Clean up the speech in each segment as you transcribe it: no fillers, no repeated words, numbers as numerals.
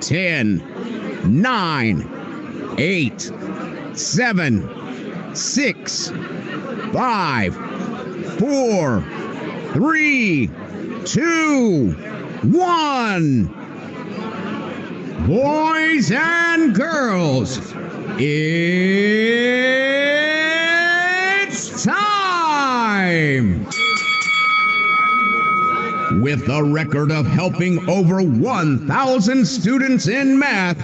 10, 9, 8, 7, 6, 5, 4, 3, 2, 1. Boys and girls, it's time! With a record of helping over 1,000 students in math,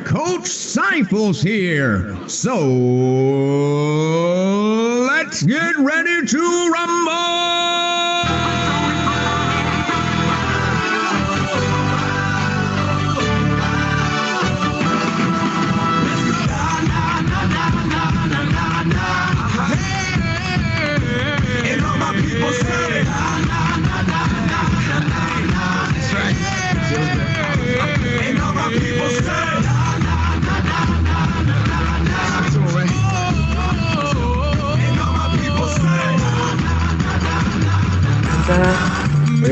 Coach Seifel's here. So let's get ready to rumble! And all my people say, that's right. And all my people say,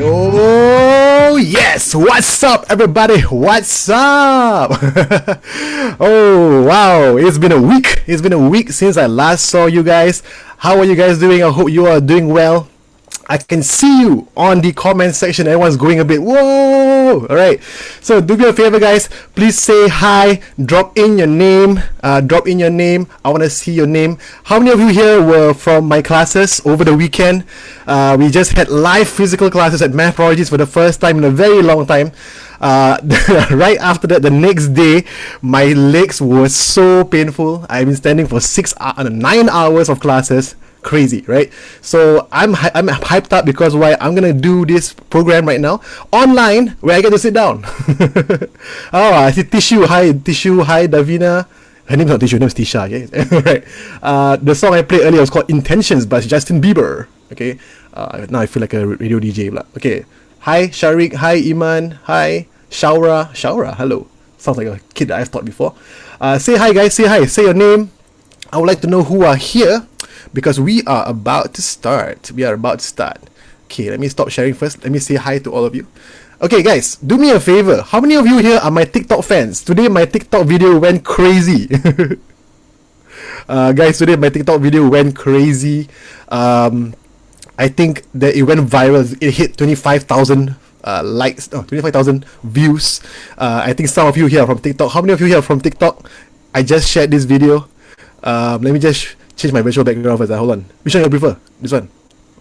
Oh yes, what's up everybody, what's up? Oh wow, it's been a week since I last saw you guys. How are you guys doing? I hope you are doing well. I can see you on the comment section. Everyone's going a bit whoa. All right, so do me a favor guys, please say hi, drop in your name. I want to see your name. How many of you here were from my classes over the weekend? We just had live physical classes at Math Prodigies for the first time in a very long time. Right after that, the next day, my legs were so painful. I've been standing for 9 hours of classes. Crazy, right? So I'm hyped up because why? I'm gonna do this program right now online where I get to sit down. Oh, I see Tishu. Hi, Davina. Her name's not Tishu, her name's Tisha. Okay, right. The song I played earlier was called "Intentions" by Justin Bieber. Okay. Now I feel like a radio DJ. Okay. Hi, Sharik. Hi, Iman. Hi, Shaura. Hello. Sounds like a kid that I've taught before. Say hi, guys. Say hi. Say your name. I would like to know who are here, because we are about to start. Okay, let me stop sharing first. Let me say hi to all of you. Okay, guys, do me a favor. How many of you here are my TikTok fans? Today, my TikTok video went crazy. Guys, today my TikTok video went crazy. I think that it went viral. It hit 25,000 likes, 25,000 views. I think some of you here are from TikTok. How many of you here are from TikTok? I just shared this video. Let me just change my virtual background first. Hold on. Which one you prefer? This one?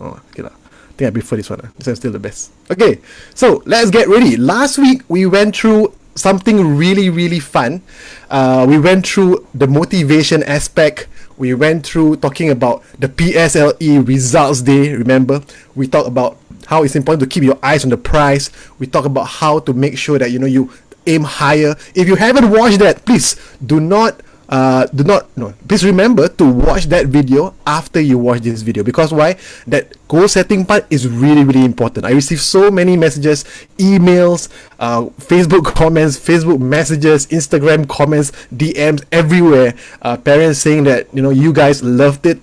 Oh, okay lah. I think I prefer this one. This one's still the best. Okay, so let's get ready. Last week we went through something really fun. We went through the motivation aspect. We went through talking about the PSLE results day. Remember, we talked about how it's important to keep your eyes on the prize. We talked about how to make sure that you aim higher. If you haven't watched that, please please remember to watch that video after you watch this video, because why? That goal setting part is really important. I received so many messages, emails, Facebook comments, Facebook messages, Instagram comments, DMs everywhere, parents saying that you guys loved it.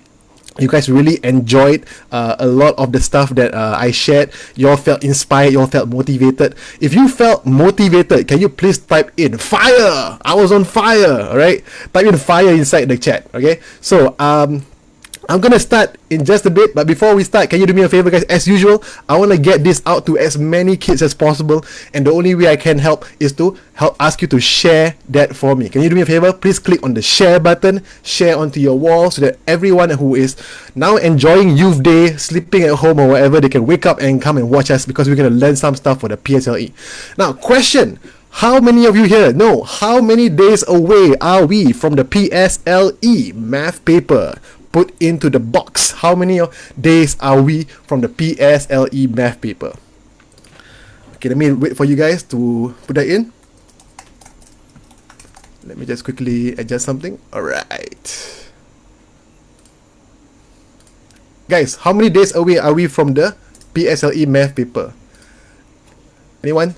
You guys really enjoyed a lot of the stuff that I shared. You all felt inspired. You all felt motivated. If you felt motivated, can you please type in fire? I was on fire. All right, type in fire inside the chat. Okay, so I'm gonna start in just a bit, but before we start, can you do me a favor, guys? As usual, I want to get this out to as many kids as possible, and the only way I can help is to ask you to share that for me. Can you do me a favor? Please click on the share button, share onto your wall, so that everyone who is now enjoying youth day, sleeping at home or whatever, they can wake up and come and watch us, because we're gonna learn some stuff for the PSLE. Now, question: how many of you here know how many days away are we from the PSLE math paper? Put into the box. How many days are we from the PSLE math paper? Okay, let me wait for you guys to put that in. Let me just quickly adjust something. Alright. Guys, how many days away are we from the PSLE math paper? Anyone?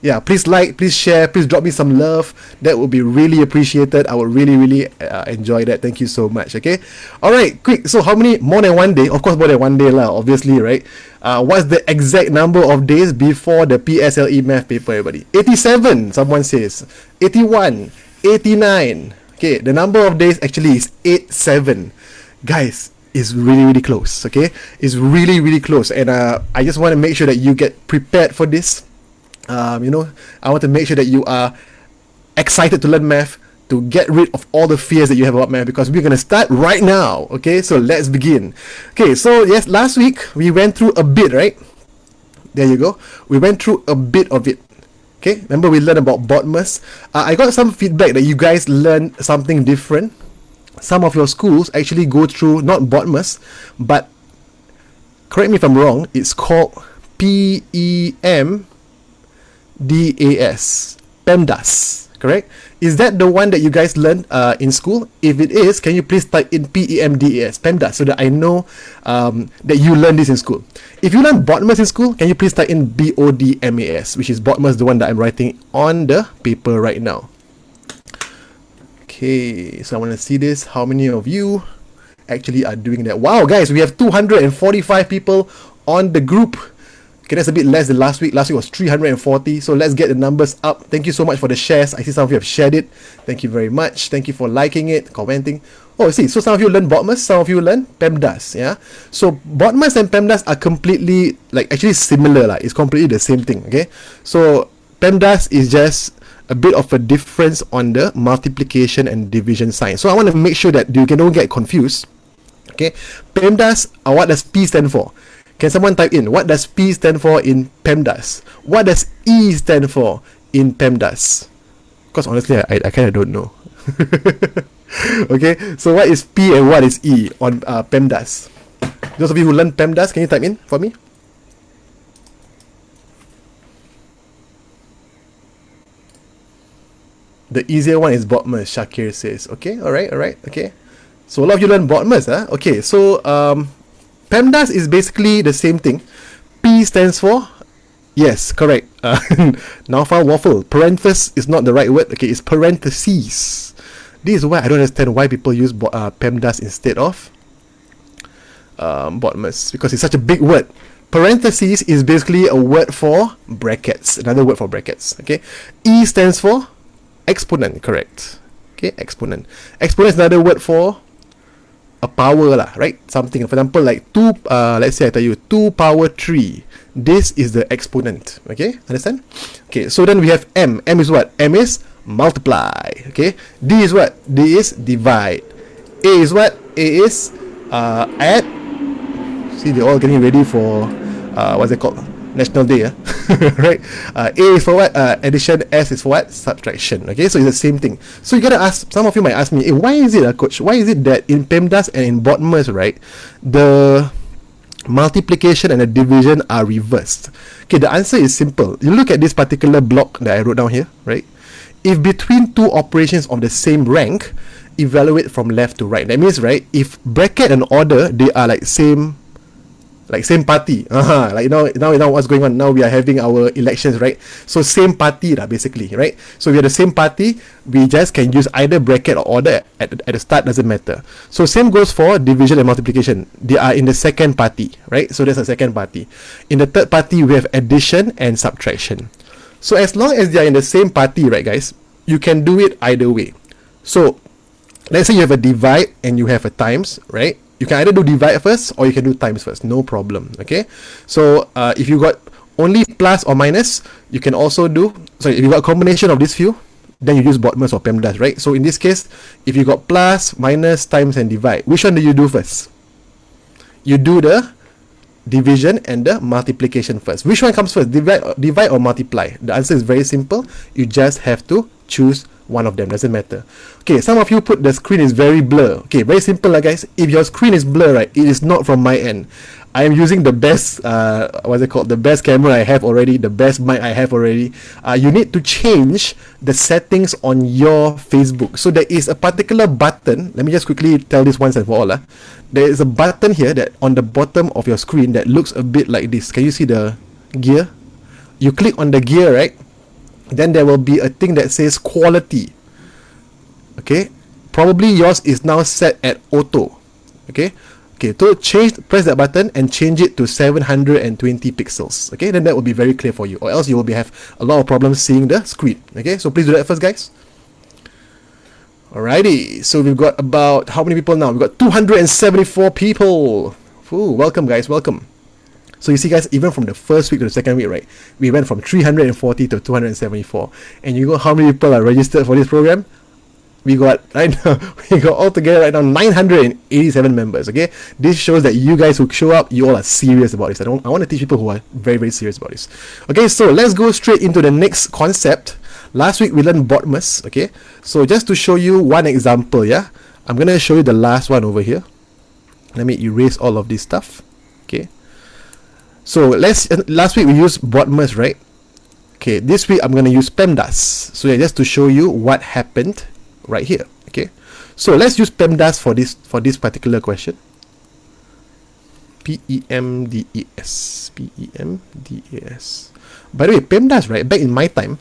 yeah, please like, please share, please drop me some love. That would be really appreciated. I would really enjoy that. Thank you so much. Okay, all right, quick. So how many, more than one day? Of course, more than one day lah, obviously, right? What's the exact number of days before the PSLE math paper, everybody? 87, someone says. 81, 89. Okay, the number of days actually is 87. Guys, it's really close. Okay, it's really close, and I just want to make sure that you get prepared for this. You know, I want to make sure that you are excited to learn math, to get rid of all the fears that you have about math, because we're gonna start right now. Okay, so let's begin. Okay, so yes, last week we went through a bit, right? There you go. We went through a bit of it. Okay, remember we learned about bottomless. I got some feedback that you guys learned something different. Some of your schools actually go through not bottomless, but correct me if I'm wrong, it's called PEMDAS, PEMDAS, correct? Is that the one that you guys learned in school? If it is, can you please type in PEMDAS, PEMDAS, so that I know that you learned this in school. If you learned bottomless in school, can you please type in BODMAS, which is bottomless, the one that I'm writing on the paper right now. Okay, so I want to see this. How many of you actually are doing that? Wow, guys, we have 245 people on the group. Okay, that's a bit less than last week. Last week was 340. So let's get the numbers up. Thank you so much for the shares. I see some of you have shared it. Thank you very much. Thank you for liking it, commenting. Oh, see, so some of you learn bottomless, some of you learn PEMDAS. Yeah. So bottomless and PEMDAS are completely, like, actually similar. Like, it's completely the same thing. Okay. So PEMDAS is just a bit of a difference on the multiplication and division sign. So I want to make sure that you don't get confused. Okay, PEMDAS, what does P stand for? Can someone type in, what does P stand for in PEMDAS? What does E stand for in PEMDAS? Because honestly, I kind of don't know. Okay, so what is P and what is E on PEMDAS? Those of you who learn PEMDAS, can you type in for me? The easier one is bottomless, Shakir says. Okay, alright, okay. So a lot of you learn bottomless, huh? Okay, so PEMDAS is basically the same thing. P stands for, yes, correct. Naufal waffle. Parenthesis is not the right word. Okay, it's parentheses. This is why I don't understand why people use PEMDAS instead of bottomless, because it's such a big word. Parentheses is basically a word for brackets, another word for brackets. Okay, E stands for exponent, correct. Okay, exponent. Exponent is another word for a power lah, right? Something, for example, like 2, let's say I tell you 2 power 3. This is the exponent. Okay, understand? Okay, so then we have M. M is what? M is multiply. Okay, D is what? D is divide. A is what? A is add. See, they're all getting ready for what's it called? National Day, right? A is for what? Addition. S is for what? Subtraction. Okay, so it's the same thing. So you gotta ask, some of you might ask me, hey, why is it, coach? Why is it that in PEMDAS and in bottomless, right, the multiplication and the division are reversed? Okay, the answer is simple. You look at this particular block that I wrote down here, right? If between two operations of the same rank, evaluate from left to right. That means, right, if bracket and order, they are like same party. Like now what's going on? Now we are having our elections, right? So same party lah, basically, right? So we are the same party. We just can use either bracket or order at the start, doesn't matter. So same goes for division and multiplication. They are in the second party, right? So that's a second party. In the third party, we have addition and subtraction. So as long as they are in the same party, right, guys, you can do it either way. So let's say you have a divide and you have a times, right? You can either do divide first or you can do times first, no problem. Okay, so if you got only plus or minus, you can also do, if you got a combination of these few, then you use bottomless or PEMDAS, right? So in this case, if you got plus, minus, times and divide, which one do you do first? You do the division and the multiplication first. Which one comes first, divide or multiply? The answer is very simple. You just have to choose one of them, doesn't matter. Okay, some of you put the screen is very blur. Okay, very simple lah, guys. If your screen is blur, right, it is not from my end. I am using the best what's it called, the best camera I have already, the best mic I have already. You need to change the settings on your Facebook. So there is a particular button. Let me just quickly tell this once and for all. There is a button here that on the bottom of your screen that looks a bit like this. Can you see the gear? You click on the gear, right? then there will be a thing that says quality. Okay, probably yours is now set at auto. Okay, to change, press that button and change it to 720 pixels. Okay, then that will be very clear for you, or else you will have a lot of problems seeing the screen. Okay, so please do that first, guys. Alrighty, so we've got about, how many people now? We've got 274 people. Ooh, welcome guys, welcome. So you see guys, even from the first week to the second week, right, we went from 340 to 274. And you know how many people are registered for this program? We got right now, we got altogether right now 987 members. Okay, this shows that you guys who show up, you all are serious about this. I want to teach people who are very, very serious about this. Okay, so let's go straight into the next concept. Last week we learned bottomless. Okay, so just to show you one example, yeah, I'm gonna show you the last one over here. Let me erase all of this stuff. Okay, so last week we used bottomless, right? Okay, this week I'm gonna use PEMDAS. So yeah, just to show you what happened right here. Okay, so let's use PEMDAS for this particular question. PEMDAS. By the way, PEMDAS, right, back in my time,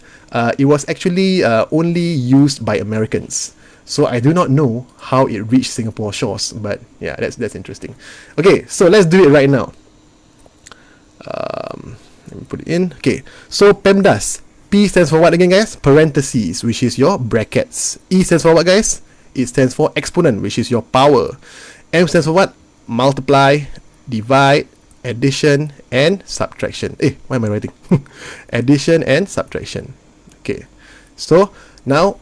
it was actually only used by Americans. So I do not know how it reached Singapore shores, but yeah, that's interesting. Okay, so let's do it right now. Let me put it in. Okay, so PEMDAS. P stands for what again, guys? Parentheses, which is your brackets. E stands for what, guys? It stands for exponent, which is your power. M stands for what? Multiply, divide, addition, and subtraction. Why am I writing? Addition and subtraction. Okay, so now,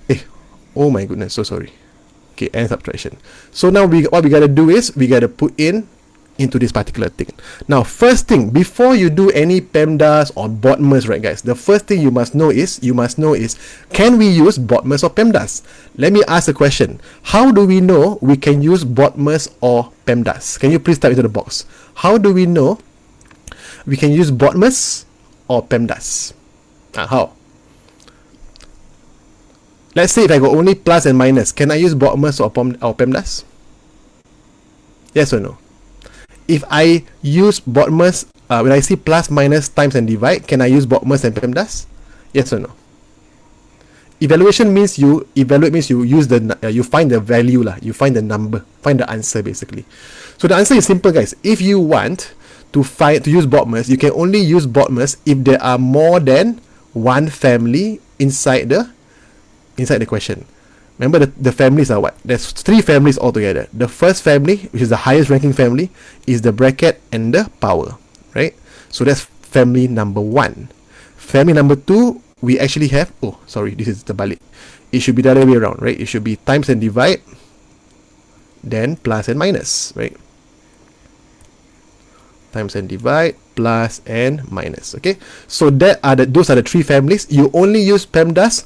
oh my goodness, so sorry. Okay, and subtraction. So now what we gotta do is we gotta put in into this particular thing. Now, first thing, before you do any PEMDAS or bottomless, right guys, the first thing you must know is, can we use bottomless or PEMDAS? Let me ask a question. How do we know we can use bottomless or PEMDAS? Can you please type into the box? How do we know we can use bottomless or PEMDAS? How? Let's say if I got only plus and minus, can I use bottomless or PEMDAS? Yes or no? If I use bottomless, when I see plus, minus, times and divide, can I use bottomless and PEMDAS? Yes or no? Evaluation means you use you find the value lah, you find the number, find the answer basically. So the answer is simple, guys. If you want to use bottomless, you can only use bottomless if there are more than one family inside the question. Remember the families are what? There's 3 families altogether. The first family, which is the highest ranking family, is the bracket and the power, right? So that's family number 1. Family number 2, we actually have, oh sorry, this is the balik. It should be the other way around, right? It should be times and divide, then plus and minus, right? Times and divide, plus and minus. Okay, so those are the 3 families. You only use PEMDAS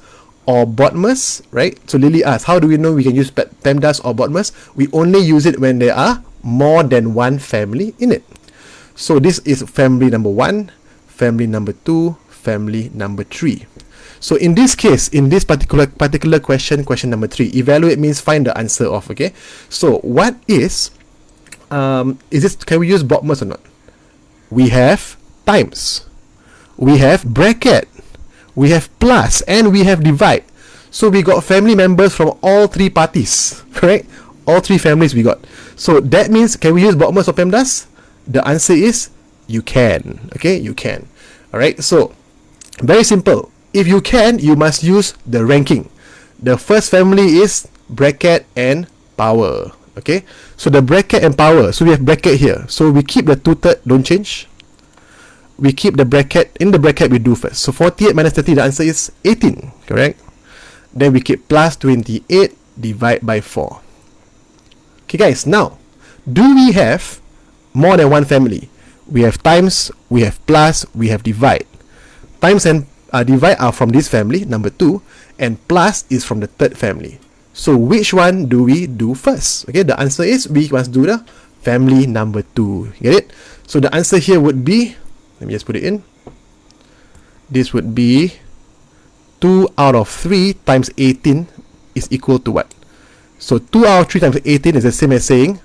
or bottomless, right? So Lily asks, how do we know we can use PEMDAS or bottomless? We only use it when there are more than one family in it. So this is family number 1, family number 2, family number 3. So in this case, in this particular question number 3, evaluate means find the answer of. Okay, so what is this? Can we use bottomless or not? We have times, we have bracket, we have plus, and we have divide. So we got family members from all 3 parties, correct? All 3 families we got. So that means, can we use bottomless or PEMDAS? The answer is you can. Okay, you can. Alright, so very simple. If you can, you must use the ranking. The first family is bracket and power. Okay, so the bracket and power, so we have bracket here, so we keep the 2/3, don't change. We keep the bracket, in the bracket we do first. So 48 minus 30, the answer is 18, correct? Then we keep plus 28, divide by 4. Okay guys, now, do we have more than one family? We have times, we have plus, we have divide. Times and divide are from this family, number 2, and plus is from the 3rd family. So which one do we do first? Okay, the answer is we must do the family number 2. Get it? So the answer here would be, let me just put it in. This would be 2 out of 3 times 18 is equal to what? So 2 out of 3 times 18 is the same as saying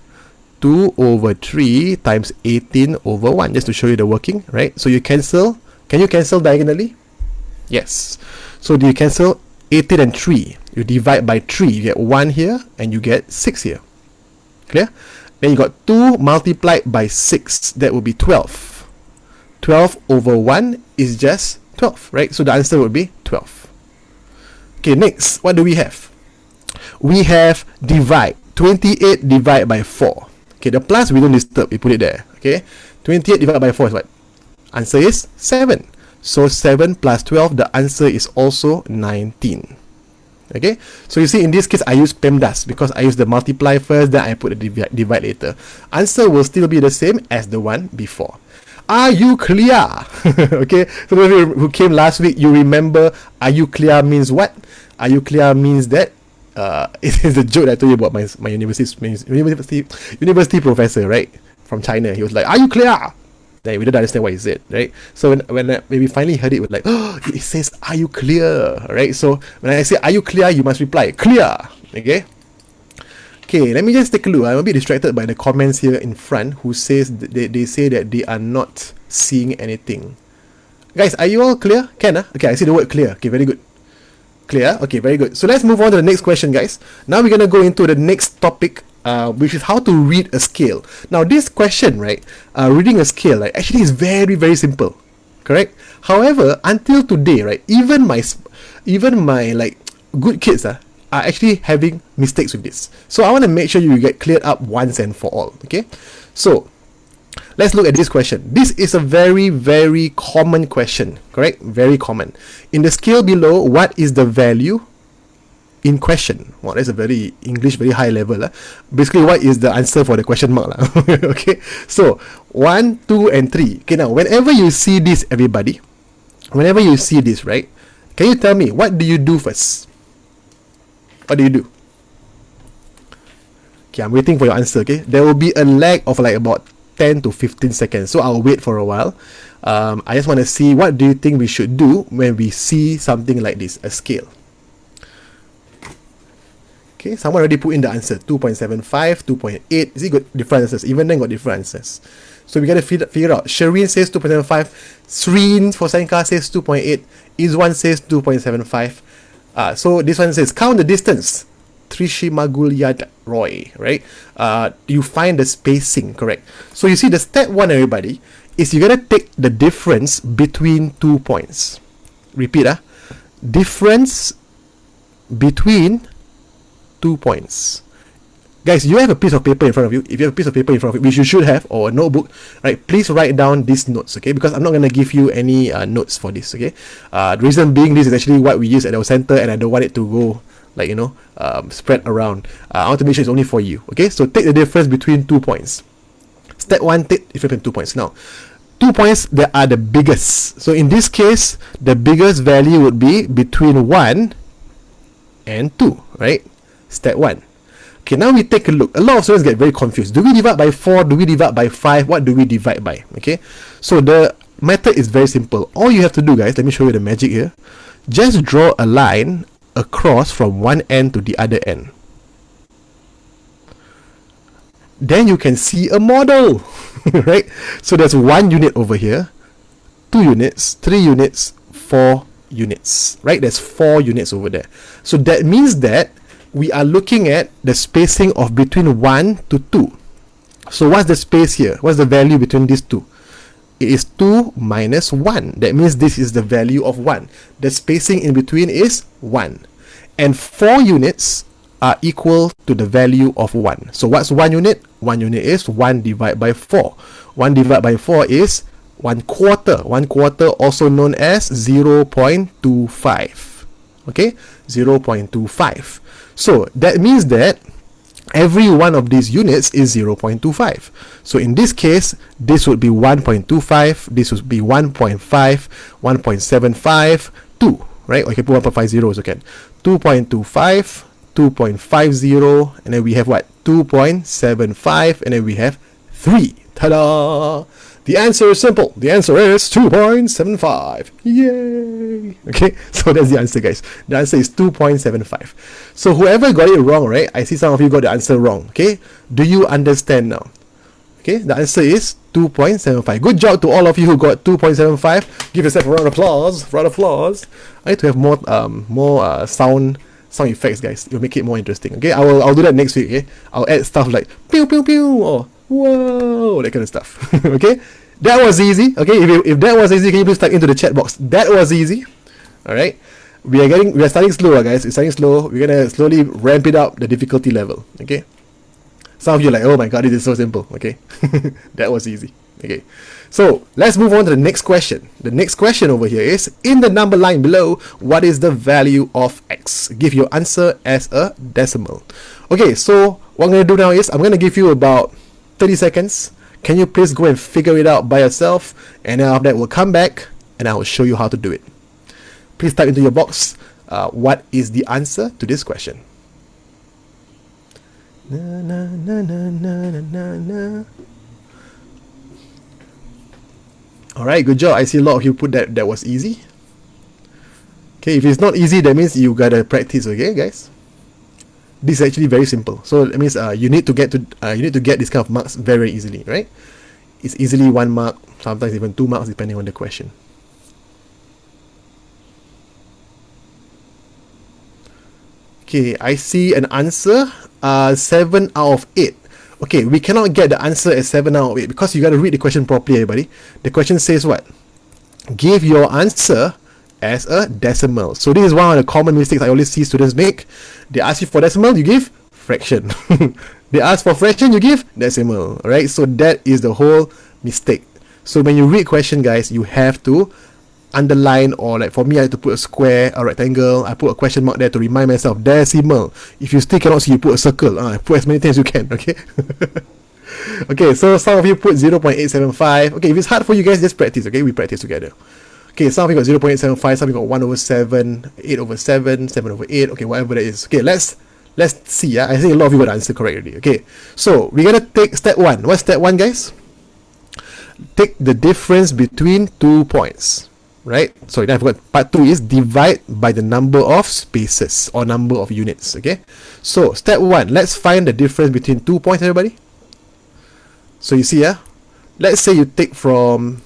2 over 3 times 18 over 1. Just to show you the working, right? So you cancel. Can you cancel diagonally? Yes. So do you cancel 18 and 3? You divide by 3, you get 1 here, and you get 6 here. Clear? Then you got 2 multiplied by 6, that would be 12. 12 over 1 is just 12, right? So the answer would be 12. Okay, next, what do we have? We have divide. 28 divided by 4. Okay, the plus we don't disturb, we put it there. Okay, 28 divided by 4 is what? Answer is 7. So 7 plus 12, the answer is also 19. Okay, so you see in this case I use PEMDAS because I use the multiply first, then I put the divide later. Answer will still be the same as the one before. Are you clear? Okay, so those of you who came last week, you remember are you clear means what? Are you clear means that it is a joke that I told you about my university professor, right, from China. He was like, are you clear? Then we didn't understand what he said, right? So when we finally heard it, we're like, oh, it says, are you clear? Right? So when I say, are you clear? You must reply, clear. Okay? Okay, let me just take a look. I'm a bit distracted by the comments here in front who says they say that they are not seeing anything. Guys, are you all clear? Can? Okay, I see the word clear. Okay, very good. Clear? Okay, very good. So let's move on to the next question, guys. Now we're going to go into the next topic, which is how to read a scale. Now this question, right, reading a scale, like, actually is very, very simple, correct? However, until today, right, even my like good kids are actually having mistakes with this. So I want to make sure you get cleared up once and for all. Okay, so let's look at this question. This is a very, very common question, correct? Very common. In the scale below, what is the value in question? Well, that's a very English, very high level. Basically, what is the answer for the question mark? Okay, so 1, 2, and 3. Okay, now, whenever you see this, everybody, whenever you see this, right, can you tell me, what do you do first? What do you do? Okay, I'm waiting for your answer, okay? There will be a lag of like about 10 to 15 seconds, so I'll wait for a while. I just want to see what do you think we should do when we see something like this, a scale. Okay, someone already put in the answer, 2.75, 2.8. See, got different answers. Even then got different answers. So we got to figure out. Shireen says 2.75. Sreen for Sanka says 2.8. Izwan says 2.75. So this one says, count the distance. Trishimagulyad Roy, right? You find the spacing, correct? So you see the step one, everybody, is you gotta take the difference between 2 points. Repeat, difference between 2 points. Guys, you have a piece of paper in front of you. If you have a piece of paper in front of you, which you should have, or a notebook, right, please write down these notes, okay? Because I'm not going to give you any notes for this, okay? The reason being, this is actually what we use at our center, and I don't want it to go, like, you know, spread around. I want to make sure it's only for you, okay? So take the difference between 2 points. Step 1, take the difference between 2 points. Now, 2 points that are the biggest. So in this case, the biggest value would be between 1 and 2, right? Step 1. Okay, now we take a look. A lot of students get very confused. Do we divide by 4? Do we divide by 5? What do we divide by? Okay, so the method is very simple. All you have to do, guys, let me show you the magic here. Just draw a line across from one end to the other end. Then you can see a model, right? So there's 1 unit over here, 2 units, 3 units, 4 units, right? There's 4 units over there. So that means that we are looking at the spacing of between 1 to 2. So what's the space here? What's the value between these two? It is 2 minus 1. That means this is the value of 1. The spacing in between is 1. And 4 units are equal to the value of 1. So what's 1 unit? 1 unit is 1 divided by 4. 1 divided by 4 is 1 quarter. 1 quarter also known as 0.25. Okay? 0.25. So that means that every one of these units is 0.25. So in this case, this would be 1.25, this would be 1.5, 1.75, 2, right? Or you can put 1.50 also can. 2.25, 2.50, and then we have what? 2.75, and then we have 3. Ta-da! The answer is simple. The answer is 2.75. Yay! Okay, so that's the answer, guys. The answer is 2.75. So whoever got it wrong, right? I see some of you got the answer wrong. Okay, do you understand now? Okay, the answer is 2.75. Good job to all of you who got 2.75. Give yourself a round of applause. Round of applause. I need to have more sound effects, guys. It'll make it more interesting. Okay, I'll do that next week. Okay, I'll add stuff like pew pew pew or whoa, that kind of stuff. Okay, that was easy. Okay, if that was easy, can you please type into the chat box? That was easy. All right, we are starting slow, guys. We're starting slow. We're gonna slowly ramp it up the difficulty level. Okay. Some of you are like, oh my god, this is so simple. Okay, that was easy. Okay, so let's move on to the next question. The next question over here is, in the number line below, what is the value of x? Give your answer as a decimal. Okay, so what I'm going to do now is, I'm going to give you about 30 seconds. Can you please go and figure it out by yourself? And then after that, we'll come back and I will show you how to do it. Please type into your box, what is the answer to this question? Na, na, na, na, na, na, na. Alright, good job. I see a lot of you put that was easy. Okay, if it's not easy, that means you gotta practice, okay, guys? This is actually very simple. So that means you need to get this kind of marks very easily, right? It's easily 1 mark, sometimes even 2 marks depending on the question. Okay, I see an answer, 7 out of 8. Okay, we cannot get the answer as 7 out of 8 because you got to read the question properly, everybody. The question says what? Give your answer as a decimal. So this is one of the common mistakes I always see students make. They ask you for decimal, you give fraction. They ask for fraction, you give decimal. Alright, so that is the whole mistake. So when you read question, guys, you have to underline, or like for me, I have to put a square, a rectangle. I put a question mark there to remind myself decimal. If you still cannot see, you put a circle. Put as many things as you can. Okay. Okay, so some of you put 0.875. Okay, if it's hard for you guys, just practice. Okay, we practice together. Okay, some of you got 0.875, some of you got 1 over 7, 8 over 7, 7 over 8. Okay, whatever that is. Okay, let's see. I think a lot of you got the answer correct already. Okay, so we're gonna take step 1. What's step 1, guys? Take the difference between 2 points. Right? Sorry, I forgot. Part 2 is divide by the number of spaces or number of units. Okay? So, step 1, let's find the difference between 2 points, everybody. So, you see, let's say you take from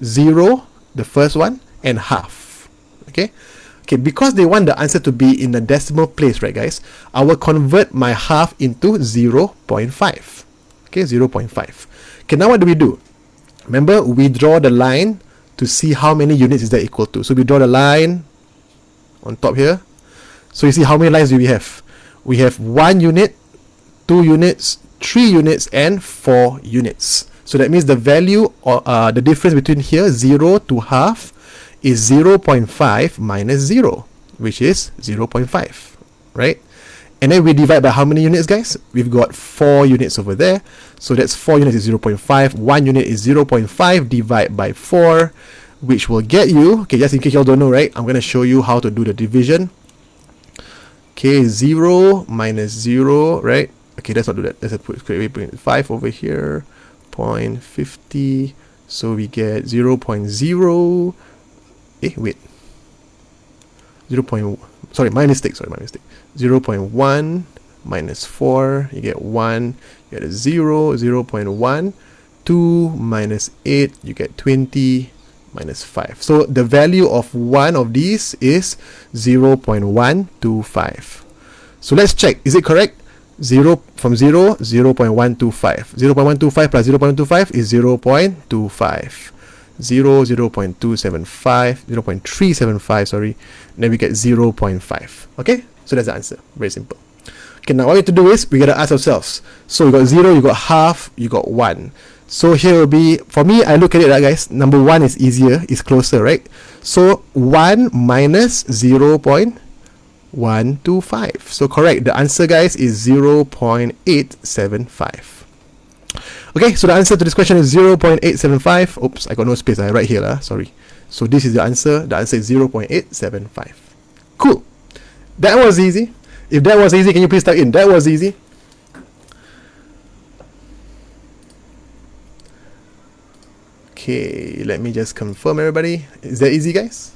0, the first one, and half. Okay? Okay, because they want the answer to be in the decimal place, right, guys? I will convert my half into 0.5. Okay, 0.5. Okay, now what do we do? Remember, we draw the line to see how many units is that equal to. So we draw the line on top here. So you see how many lines do we have? We have 1 unit, 2 units, 3 units, and 4 units. So that means the value, or the difference between here, 0 to half, is 0.5 minus 0, which is 0.5, right? And then we divide by how many units, guys? We've got 4 units over there. So that's 4 units is 0.5. 1 unit is 0.5. Divide by 4, which will get you, okay, just in case you all don't know, right? I'm going to show you how to do the division. Okay, 0 minus 0, right? Okay, let's not do that. Let's put 5 over here, 0.50. So we get 0.0. Wait. 0. Sorry, my mistake. 0.1 minus 4, you get 1, you get a 0, 0.1, 2 minus 8, you get 20, minus 5. So the value of one of these is 0.125. So let's check, is it correct? 0 from 0, 0.125. 0.125 plus 0.25 is 0.25. 0.275, 0.375, sorry, then we get 0.5. Okay, so that's the answer. Very simple. Okay, now what we have to do is we gotta ask ourselves. So you got 0, you got half, you got 1. So here will be, for me, I look at it, right, guys, number 1 is easier, is closer, right? So 1 minus 0.125. So correct, the answer, guys, is 0.875. Okay, so the answer to this question is 0.875. Oops, I got no space. I right here, sorry. So this is the answer. The answer is 0.875. Cool. That was easy. If that was easy, can you please type in? That was easy. Okay, let me just confirm, everybody. Is that easy, guys?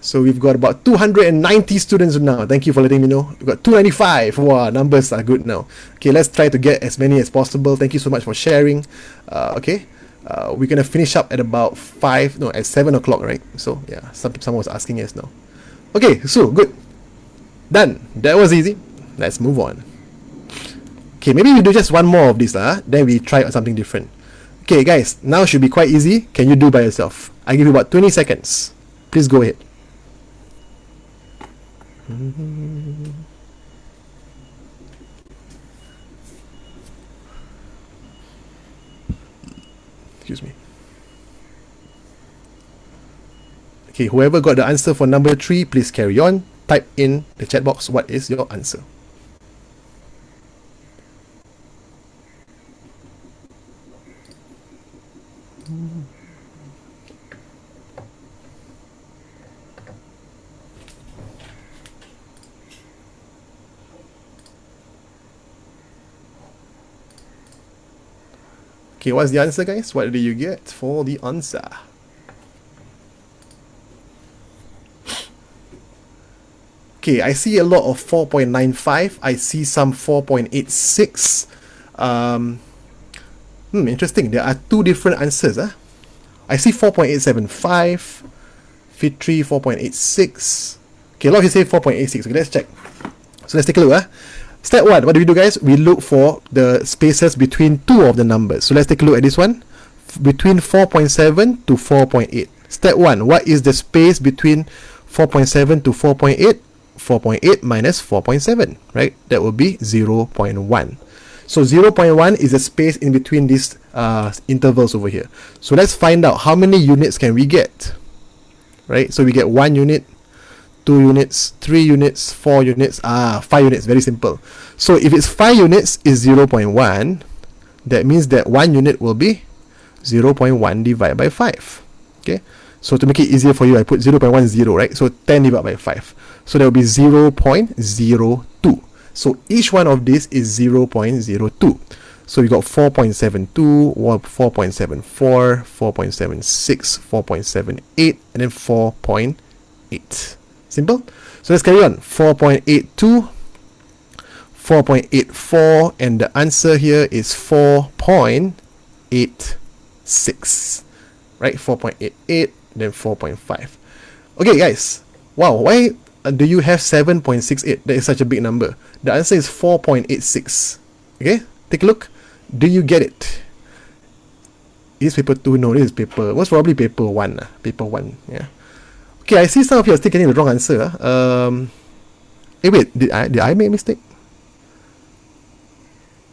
So we've got about 290 students now. Thank you for letting me know. We've got 295. Wow, numbers are good now. Okay, let's try to get as many as possible. Thank you so much for sharing. We're gonna finish up at about at 7 o'clock, right? So yeah, someone was asking us now. Okay, so good. Done. That was easy. Let's move on. Okay, maybe we do just one more of this, then we try something different. Okay, guys, now should be quite easy. Can you do by yourself? I give you about 20 seconds. Please go ahead. Excuse me. Okay, whoever got the answer for number 3, please carry on. Type in the chat box what is your answer. Okay, what's the answer, guys? What do you get for the answer? Okay, I see a lot of 4.95. I see some 4.86. Interesting. There are two different answers. I see 4.875. Fitri 4.86. Okay, a lot of you say 4.86. Okay, let's check. So let's take a look. Step 1, what do we do, guys? We look for the spaces between two of the numbers. So let's take a look at this one. Between 4.7 to 4.8. Step 1, what is the space between 4.7 to 4.8? 4.8 minus 4.7, right? That will be 0.1. So 0.1 is the space in between these intervals over here. So let's find out how many units can we get, right? So we get 1 unit, 2 units, 3 units, 4 units, 5 units, very simple. So if it's 5 units is 0.1, that means that 1 unit will be 0.1 divided by 5. Okay, so to make it easier for you, I put 0.10, right? So 10 divided by 5. So that will be 0.02. So each one of these is 0.02. So we got 4.72, 4.74, 4.76, 4.78, and then 4.8. Simple. So let's carry on. 4.82, 4.84, and the answer here is 4.86. Right? 4.88, then 4.5. Okay, guys. Wow, why do you have 7.68? That is such a big number. The answer is 4.86. Okay, take a look. Do you get it? Is paper 2? No, this is paper. Most probably paper 1. Paper 1. Yeah. Okay, I see some of you are still getting the wrong answer. Wait, did I make a mistake?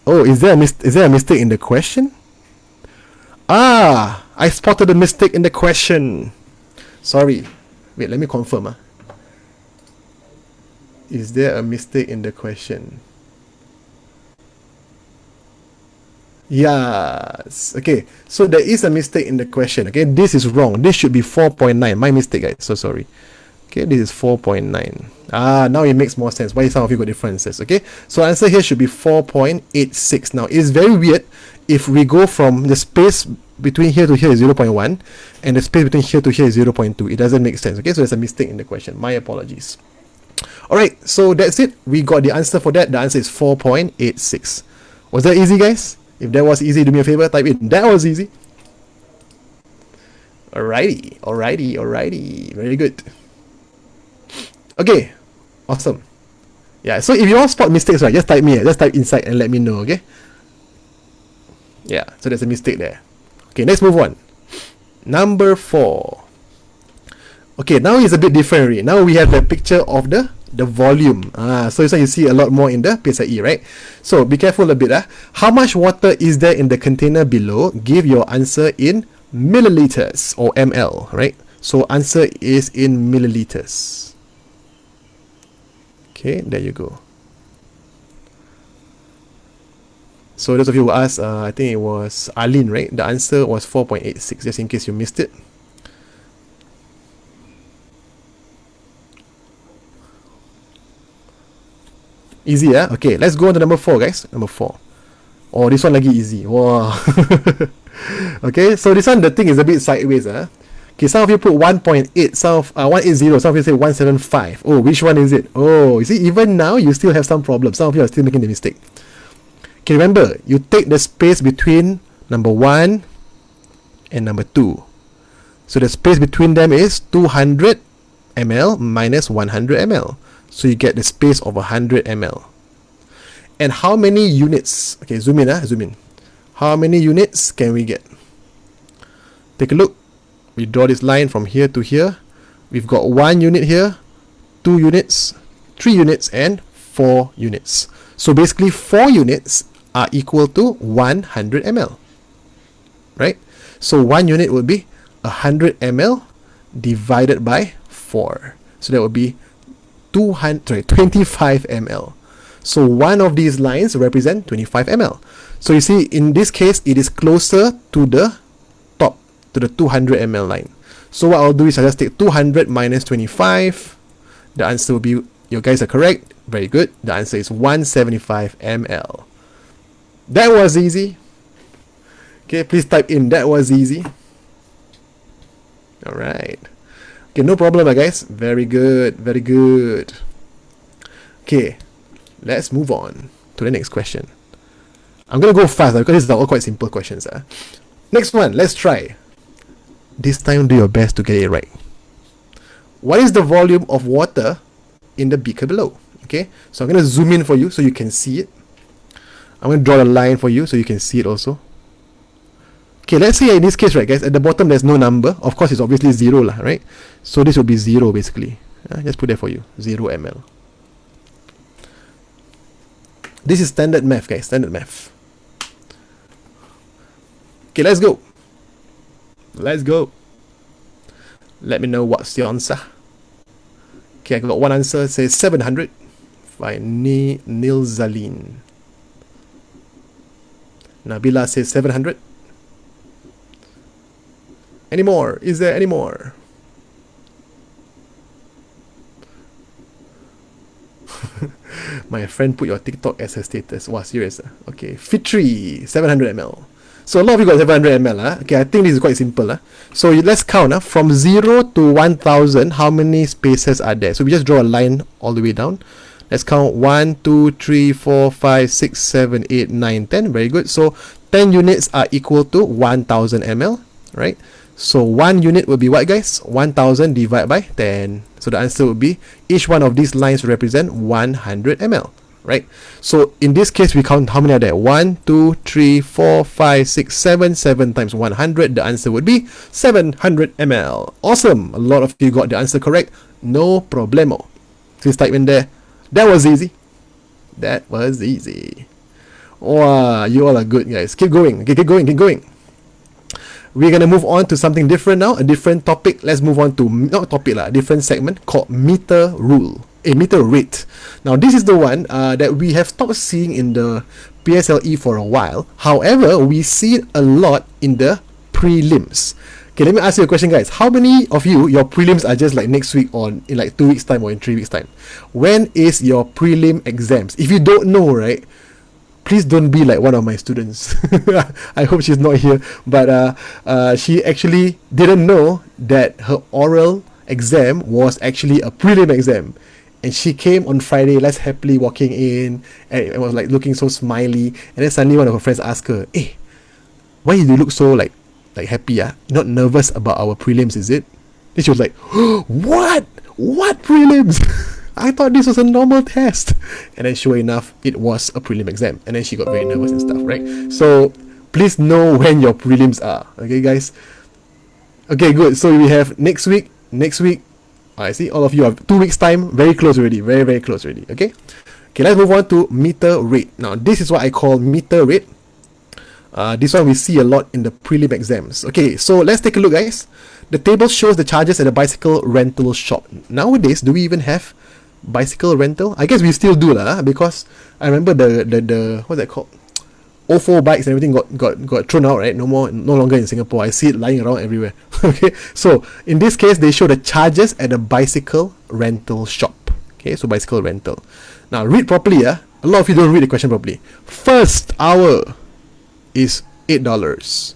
Oh, is there a mistake in the question? I spotted a mistake in the question. Sorry. Wait, let me confirm. Is there a mistake in the question? Yes. Okay, so there is a mistake in the question. Okay, this is wrong. This should be 4.9. My mistake, guys. So sorry. Okay, this is 4.9. Now it makes more sense why some of you got differences. Okay, so answer here should be 4.86. Now it's very weird if we go from the space between here to here is 0.1 and the space between here to here is 0.2. It doesn't make sense. Okay, so there's a mistake in the question. My apologies. Alright, so that's it. We got the answer for that. The answer is 4.86. Was that easy, guys? If that was easy, do me a favor, type in that was easy. Alrighty. Very good. Okay, awesome. Yeah, so if you want spot mistakes, right, just type inside and let me know, okay? Yeah, so there's a mistake there. Okay, let's move on. Number 4. Okay, now it's a bit different already. Now we have the picture of the volume. So you see a lot more in the PSLE, right? So be careful a bit. How much water is there in the container below? Give your answer in milliliters or ml, right? So answer is in milliliters. Okay, there you go. So those of you who asked, I think it was Arlene, right? The answer was 4.86, just in case you missed it. Easy, yeah? Okay, let's go on to number 4, guys. Number 4. Oh, this one lagi easy. Wow. Okay, so this one, the thing is a bit sideways. Okay, some of you put 1.8, some of 180, some of you say 175. Oh, which one is it? Oh, you see, even now you still have some problems. Some of you are still making the mistake. Okay, remember, you take the space between number 1 and number 2. So the space between them is 200 ml minus 100 ml. So you get the space of 100 ml. And how many units? Okay, zoom in, zoom in. How many units can we get? Take a look. We draw this line from here to here. We've got 1 unit here, 2 units, 3 units, and 4 units. So basically 4 units are equal to 100 ml. Right? So 1 unit would be 100 ml divided by 4. So that would be 25 ml. So one of these lines represent 25 ml. So you see, in this case, it is closer to the top, to the 200 ml line. So what I'll do is I'll just take 200 minus 25. The answer will be, you guys are correct. Very good. The answer is 175 ml. That was easy. Okay, please type in, that was easy. Alright. Okay, no problem, guys. Very good. Very good. Okay, let's move on to the next question. I'm going to go fast because these are all quite simple questions. Next one, let's try. This time, do your best to get it right. What is the volume of water in the beaker below? Okay, so I'm going to zoom in for you so you can see it. I'm going to draw a line for you so you can see it also. Okay, let's say in this case, right, guys, at the bottom there's no number. Of course, it's obviously 0, right? So this will be 0 basically. Just put that for you, 0 ml. This is standard math, guys, standard math. Okay, let's go. Let's go. Let me know what's your answer. Okay, I got one answer. It says 700 by Nilzaline. Nabila says 700. Any more? Is there any more? My friend put your TikTok as her status. Wow, serious. Okay, Fitri, 700 ml. So a lot of you got 700 ml. Okay, I think this is quite simple. So let's count. From 0 to 1000, how many spaces are there? So we just draw a line all the way down. Let's count 1, 2, 3, 4, 5, 6, 7, 8, 9, 10. Very good. So 10 units are equal to 1000 ml, right? So 1 unit will be what, guys? 1000 divided by 10. So the answer would be, each one of these lines represent 100 ml, right? So in this case, we count how many are there? 1, 2, 3, 4, 5, 6, 7. 7 times 100. The answer would be 700 ml. Awesome. A lot of you got the answer correct. No problemo. Please type in there. That was easy. That was easy. Wow, you all are good, guys. Keep going. Okay, keep going. Keep going. We're going to move on to something different now, a different topic. Let's move on to, not topic, a different segment called meter rule, a meter rate. Now, this is the one that we have stopped seeing in the PSLE for a while. However, we see it a lot in the prelims. Okay, let me ask you a question, guys. How many of you, your prelims are just like next week or in like 2 weeks time or in 3 weeks time? When is your prelim exams? If you don't know, right, please don't be like one of my students. I hope she's not here, but she actually didn't know that her oral exam was actually a prelim exam, and she came on Friday, less happily walking in, and it was like looking so smiley, and then suddenly one of her friends asked her, "Hey, why do you look so like happy? Not nervous about our prelims, is it?" Then she was like, "What prelims?" I thought this was a normal test. And then sure enough, it was a prelim exam. And then she got very nervous and stuff, right? So please know when your prelims are. Okay, guys? Okay, good. So we have next week. I see all of you have 2 weeks time. Very close already. Very, very close already. Okay? Okay, let's move on to meter rate. Now, this is what I call meter rate. This one we see a lot in the prelim exams. Okay, so let's take a look, guys. The table shows the charges at a bicycle rental shop. Nowadays, do we even have bicycle rental? I guess we still do because I remember the what's that called? OFO bikes and everything got thrown out, right? No longer in Singapore. I see it lying around everywhere. Okay, so in this case, they show the charges at a bicycle rental shop. Okay, so bicycle rental. Now read properly. A lot of you don't read the question properly. First hour is $8.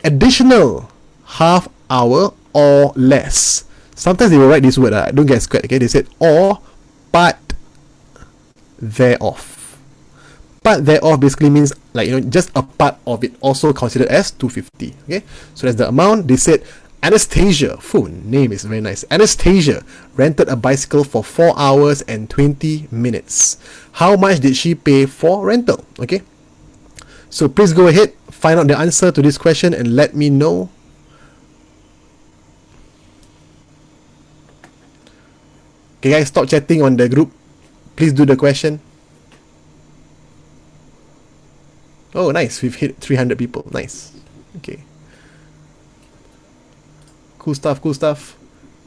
Additional half hour or less. Sometimes they will write this word, don't get scared, okay? They said or part thereof. Part thereof basically means like, just a part of it, also considered as 250. Okay, so that's the amount. They said Anastasia, name is very nice. Anastasia rented a bicycle for 4 hours and 20 minutes. How much did she pay for rental? Okay, so please go ahead, find out the answer to this question and let me know. Okay guys, stop chatting on the group. Please do the question. Oh, nice. We've hit 300 people. Nice. Okay. Cool stuff, cool stuff.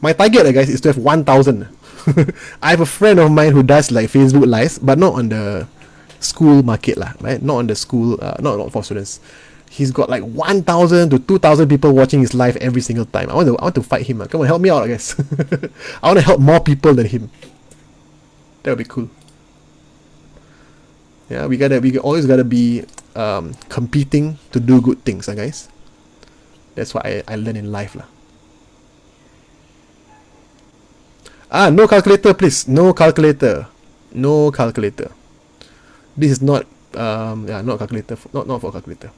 My target, guys, is to have 1,000. I have a friend of mine who does like Facebook lives, but not on the school market, right? Not on the school, not for students. He's got like 1,000 to 2,000 people watching his live every single time. I want to fight him. Come on, help me out, I guess. I want to help more people than him. That would be cool. Yeah, we always gotta be competing to do good things, guys. That's what I learned in life, lah. No calculator, please. No calculator. No calculator. This is not not calculator. Not for calculator.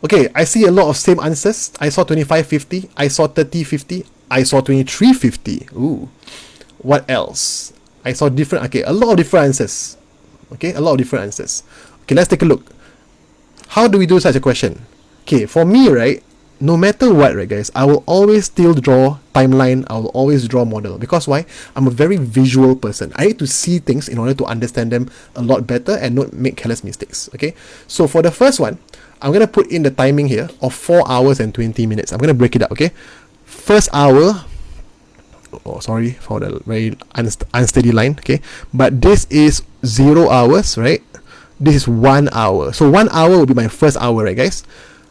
Okay, I see a lot of same answers. I saw 2550. I saw 3050. I saw 2350. Ooh. What else? I saw different. Okay, a lot of different answers. Okay, a lot of different answers. Okay, let's take a look. How do we do such a question? Okay, for me, right, no matter what, right, guys, I will always still draw timeline. I will always draw model. Because why? I'm a very visual person. I need to see things in order to understand them a lot better and not make careless mistakes. Okay, so for the first one, I'm going to put in the timing here of 4 hours and 20 minutes. I'm going to break it up, okay? First hour, oh, sorry for the very unsteady line, okay? But this is 0 hours, right? This is 1 hour. So 1 hour will be my first hour, right, guys?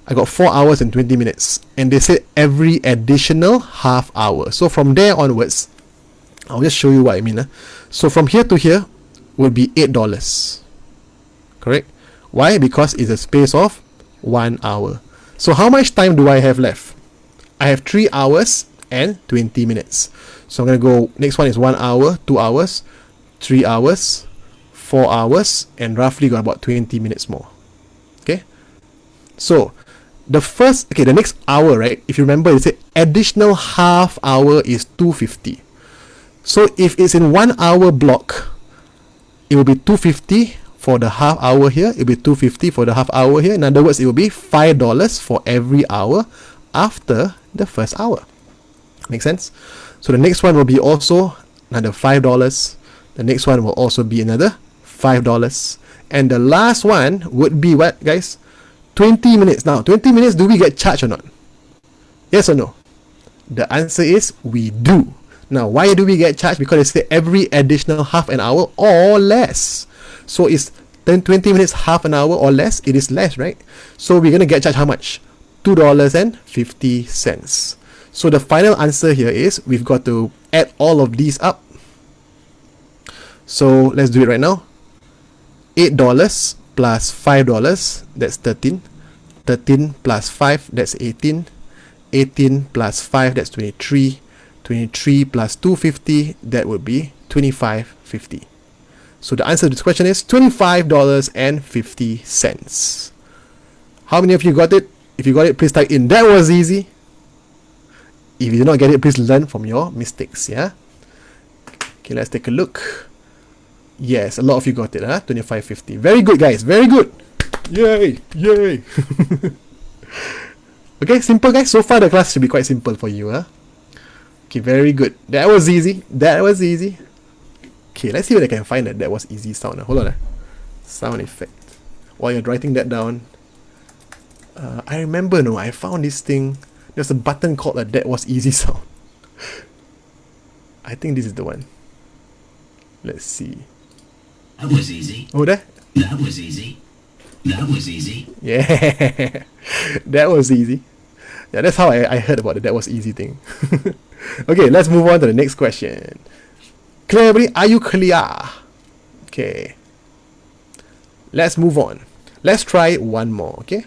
I got 4 hours and 20 minutes. And they said every additional half hour. So from there onwards, I'll just show you what I mean. So from here to here will be $8. Correct? Why? Because it's a space of 1 hour. So how much time do I have left? I have 3 hours and 20 minutes. So I'm going to go, next one is 1 hour, 2 hours, 3 hours, 4 hours, and roughly got about 20 minutes more. Okay? So, the next hour, right? If you remember, it's an additional half hour is 250. So if it's in 1 hour block, it will be 250 for the half hour here. It will be 250 for the half hour here. In other words, it will be $5 for every hour after the first hour. Make sense? So the next one will be also another $5. The next one will also be another $5. And the last one would be what, guys? 20 minutes. Now, 20 minutes, do we get charged or not? Yes or no? The answer is we do. Now, why do we get charged? Because they say every additional half an hour or less. So it's 20 minutes, half an hour or less. It is less, right? So we're going to get charged how much? $2.50. So the final answer here is we've got to add all of these up. So let's do it right now. $8 plus $5, that's 13. 13 plus 5, that's 18. 18 plus 5, that's 23. 23 plus 250, that would be $25.50. So the answer to this question is $25.50. How many of you got it? If you got it, please type in. That was easy. If you did not get it, please learn from your mistakes. Yeah. Okay, let's take a look. Yes, a lot of you got it. $25.50. Very good, guys. Very good. Yay! Yay! Okay, simple, guys. So far, the class should be quite simple for you. Okay, very good. That was easy. That was easy. Okay, let's see if I can find that was easy sound. Hold on. Sound effect. While you're writing that down, I remember, I found this thing. There's a button called a that was easy sound. I think this is the one. Let's see. That was easy. Oh, there? That was easy. That was easy. Yeah. That was easy. Yeah, that's how I heard about it. That was easy thing. Okay, let's move on to the next question. Clear, everybody? Are you clear? Okay. Let's move on. Let's try one more, okay?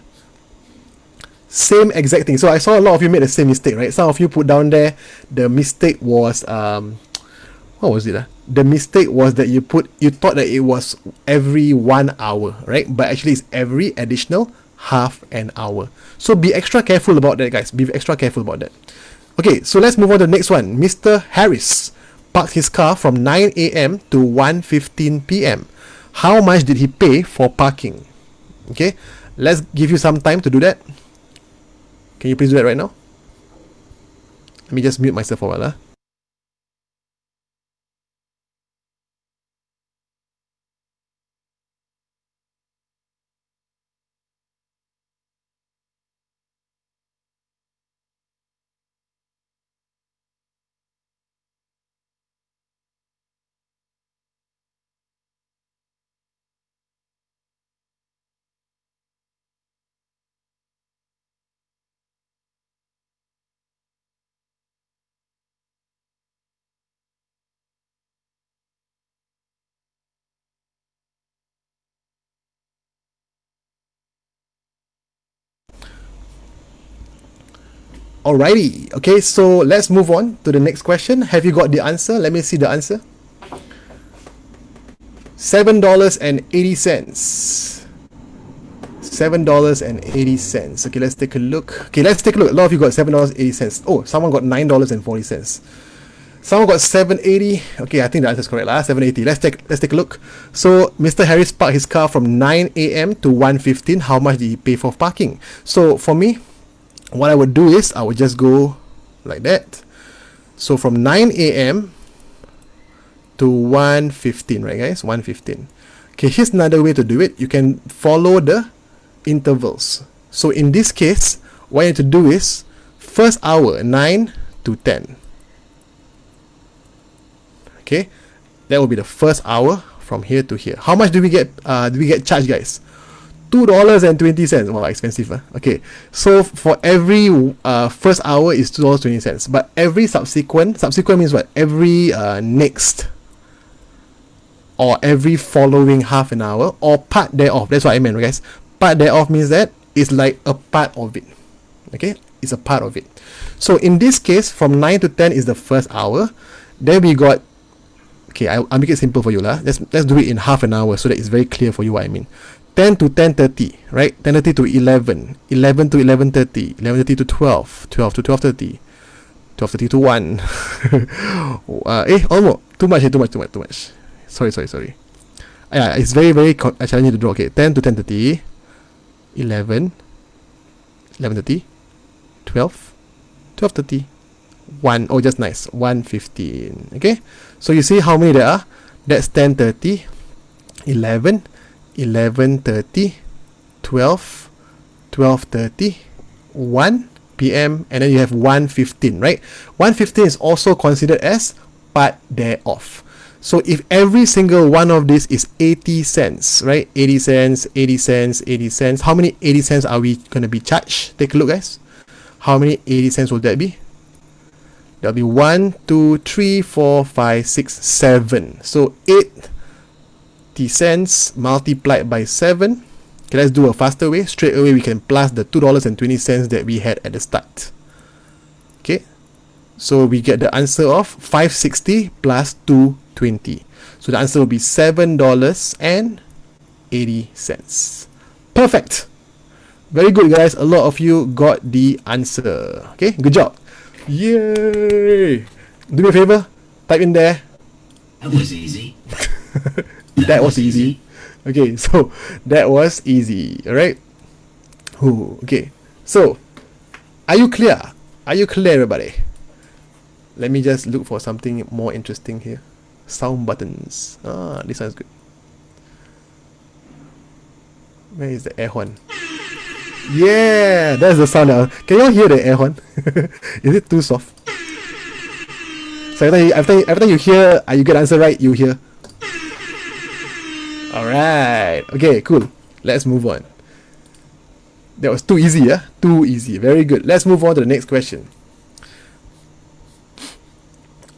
Same exact thing. So I saw a lot of you made the same mistake, right? Some of you put down there the mistake was what was it? The mistake was that you thought that it was every 1 hour, right? But actually it's every additional half an hour. So be extra careful about that, guys. Be extra careful about that. Okay, so let's move on to the next one. Mr. Harris parked his car from 9 a.m. to 1:15 p.m. How much did he pay for parking? Okay, let's give you some time to do that. Can you please do that right now? Let me just mute myself for a while. Alrighty, okay, so let's move on to the next question. Have you got the answer? Let me see the answer. $7.80. $7.80. Okay, let's take a look. Okay, let's take a look. A lot of you got $7.80. Oh, someone got $9.40. Someone got $7.80. Okay, I think the answer is correct. $7.80. Let's take a look. So Mr. Harris parked his car from 9 a.m. to 1:15. How much did he pay for parking? So for me, what I would do is I would just go like that. So from 9 a.m. to 1:15, right guys? 1:15. Okay, here's another way to do it. You can follow the intervals. So in this case, what you have to do is first hour 9 to 10. Okay, that will be the first hour from here to here. How much do we get charged, guys? $2.20. Wow, expensive, huh? Okay, so for every first hour is $2.20, but every subsequent means what? Every next or every following half an hour or part thereof. That's what I meant, guys. Part thereof means that it's like a part of it. Okay, it's a part of it. So in this case, from 9 to 10 is the first hour. Then we got, okay, I'll make it simple for you lah. Let's do it in half an hour so that it's very clear for you what I mean. 10 to 10:30, right? 10:30 to 11, 11 to 11:30, 11:30 to 12, 12 to 12:30, 12:30 to 1. Almost too much. Sorry. Yeah, it's very challenging to draw. Okay, 10 to 10:30, 11, 11:30, 12, 12:30, 1. Oh, just nice. 1:15. Okay, so you see how many there are? That's 10:30, 11, 11:30, 12, 12:30, 1 p.m. and then you have 1:15, right? 1:15 is also considered as part thereof. So if every single one of these is 80 cents, right? 80 cents, 80 cents, 80 cents. How many 80 cents are we going to be charged? Take a look, guys. How many 80 cents will that be? That'll be 1, 2, 3, 4, 5, 6, 7. So 80 cents multiplied by 7. Okay, let's do a faster way. Straight away we can plus the $2.20 that we had at the start. Okay, so we get the answer of 560 plus 220. So the answer will be $7.80. Perfect. Very good, guys. A lot of you got the answer. Okay, good job. Yay! Do me a favor, type in there. That was easy. That was easy. Okay, so that was easy. Alright. Okay. So, are you clear? Are you clear, everybody? Let me just look for something more interesting here. Sound buttons. Ah, this sounds good. Where is the air horn? Yeah, that's the sound. Can you all hear the air horn? Is it too soft? So after you hear, you get the answer right, you hear. Alright, okay, cool. Let's move on. That was too easy, yeah? Too easy. Very good. Let's move on to the next question.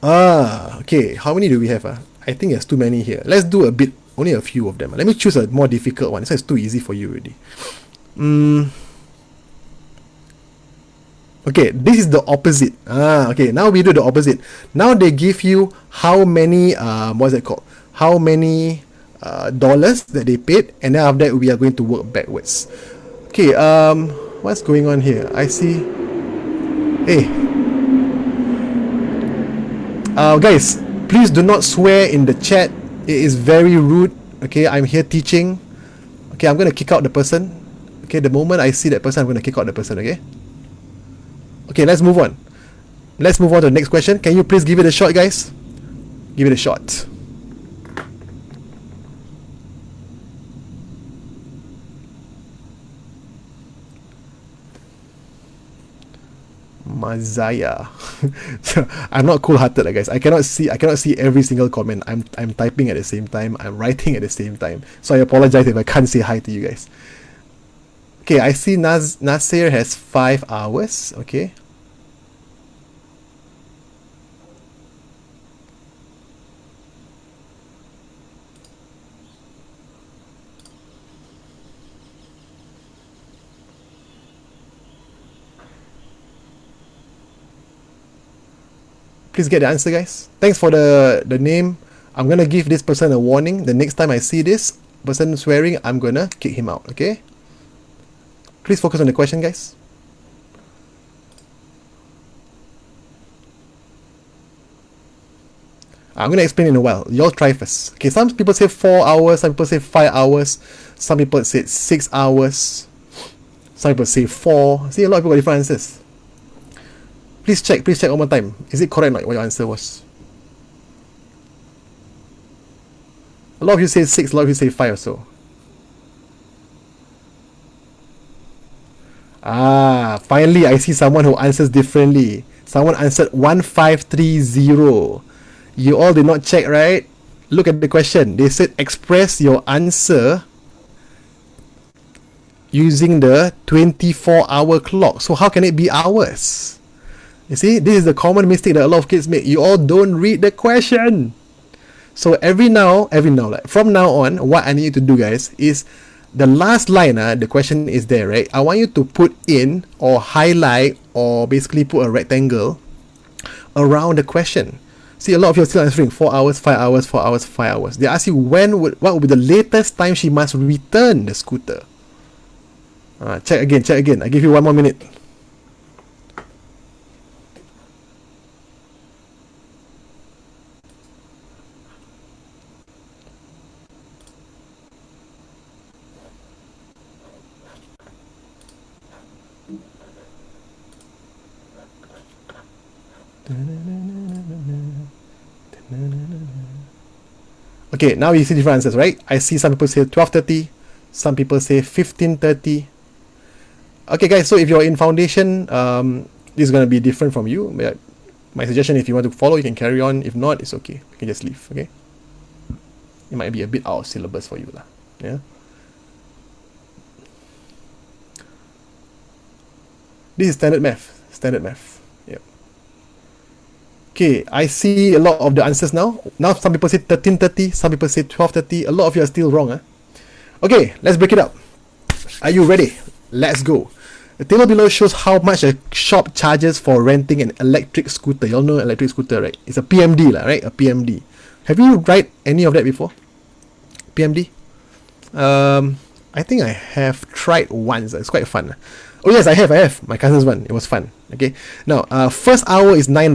Okay. How many do we have? I think there's too many here. Let's do only a few of them. Let me choose a more difficult one. This one is too easy for you already. Okay, this is the opposite. Okay, now we do the opposite. Now they give you how many, what's it called? How many dollars that they paid, and then after that we are going to work backwards. Okay, what's going on here? I see. Hey, guys, please do not swear in the chat. It is very rude. Okay, I'm here teaching. Okay, I'm gonna kick out the person. Okay, the moment I see that person, I'm gonna kick out the person. Okay. Okay, let's move on. Let's move on to the next question. Can you please give it a shot, guys? Give it a shot. Mazaya. So, I'm not cool-hearted, guys. I cannot see every single comment. I'm typing at the same time. I'm writing at the same time. So I apologize if I can't say hi to you guys. Okay, I see Nasir has 5 hours. Okay. Please get the answer, guys. Thanks for the name. I'm gonna give this person a warning. The next time I see this person swearing, I'm gonna kick him out. Okay. Please focus on the question, guys. I'm gonna explain in a while. Y'all try first. Okay, some people say 4 hours, some people say 5 hours, some people say 6 hours, some people say 4. See, a lot of people got different answers. Please check one more time. Is it correct or not, what your answer was? A lot of you say 6, a lot of you say 5 or so. Finally I see someone who answers differently. Someone answered 1530. You all did not check, right? Look at the question. They said express your answer using the 24-hour clock. So how can it be hours? You see, this is the common mistake that a lot of kids make. You all don't read the question. So every now, like from now on, what I need you to do, guys, is the last line, the question is there, right? I want you to put in or highlight or basically put a rectangle around the question. See, a lot of you are still answering 4 hours, 5 hours, 4 hours, 5 hours. They ask you what would be the latest time she must return the scooter. Check again. I give you 1 more minute. Okay, now you see different answers, right? I see some people say 12:30, some people say 15:30. Okay, guys, so if you're in foundation, this is going to be different from you. But my suggestion, if you want to follow, you can carry on. If not, it's okay. You can just leave, okay? It might be a bit out of syllabus for you, lah. Yeah. This is standard math. Yep. Okay, I see a lot of the answers now. Now some people say 13:30, some people say 12:30. A lot of you are still wrong. Okay, let's break it up. Are you ready? Let's go. The table below shows how much a shop charges for renting an electric scooter. You all know electric scooter, right? It's a PMD, right? A PMD. Have you tried any of that before? PMD? I think I have tried once. It's quite fun. Oh yes, I have. My cousin's one. It was fun. Okay. Now, first hour is $9.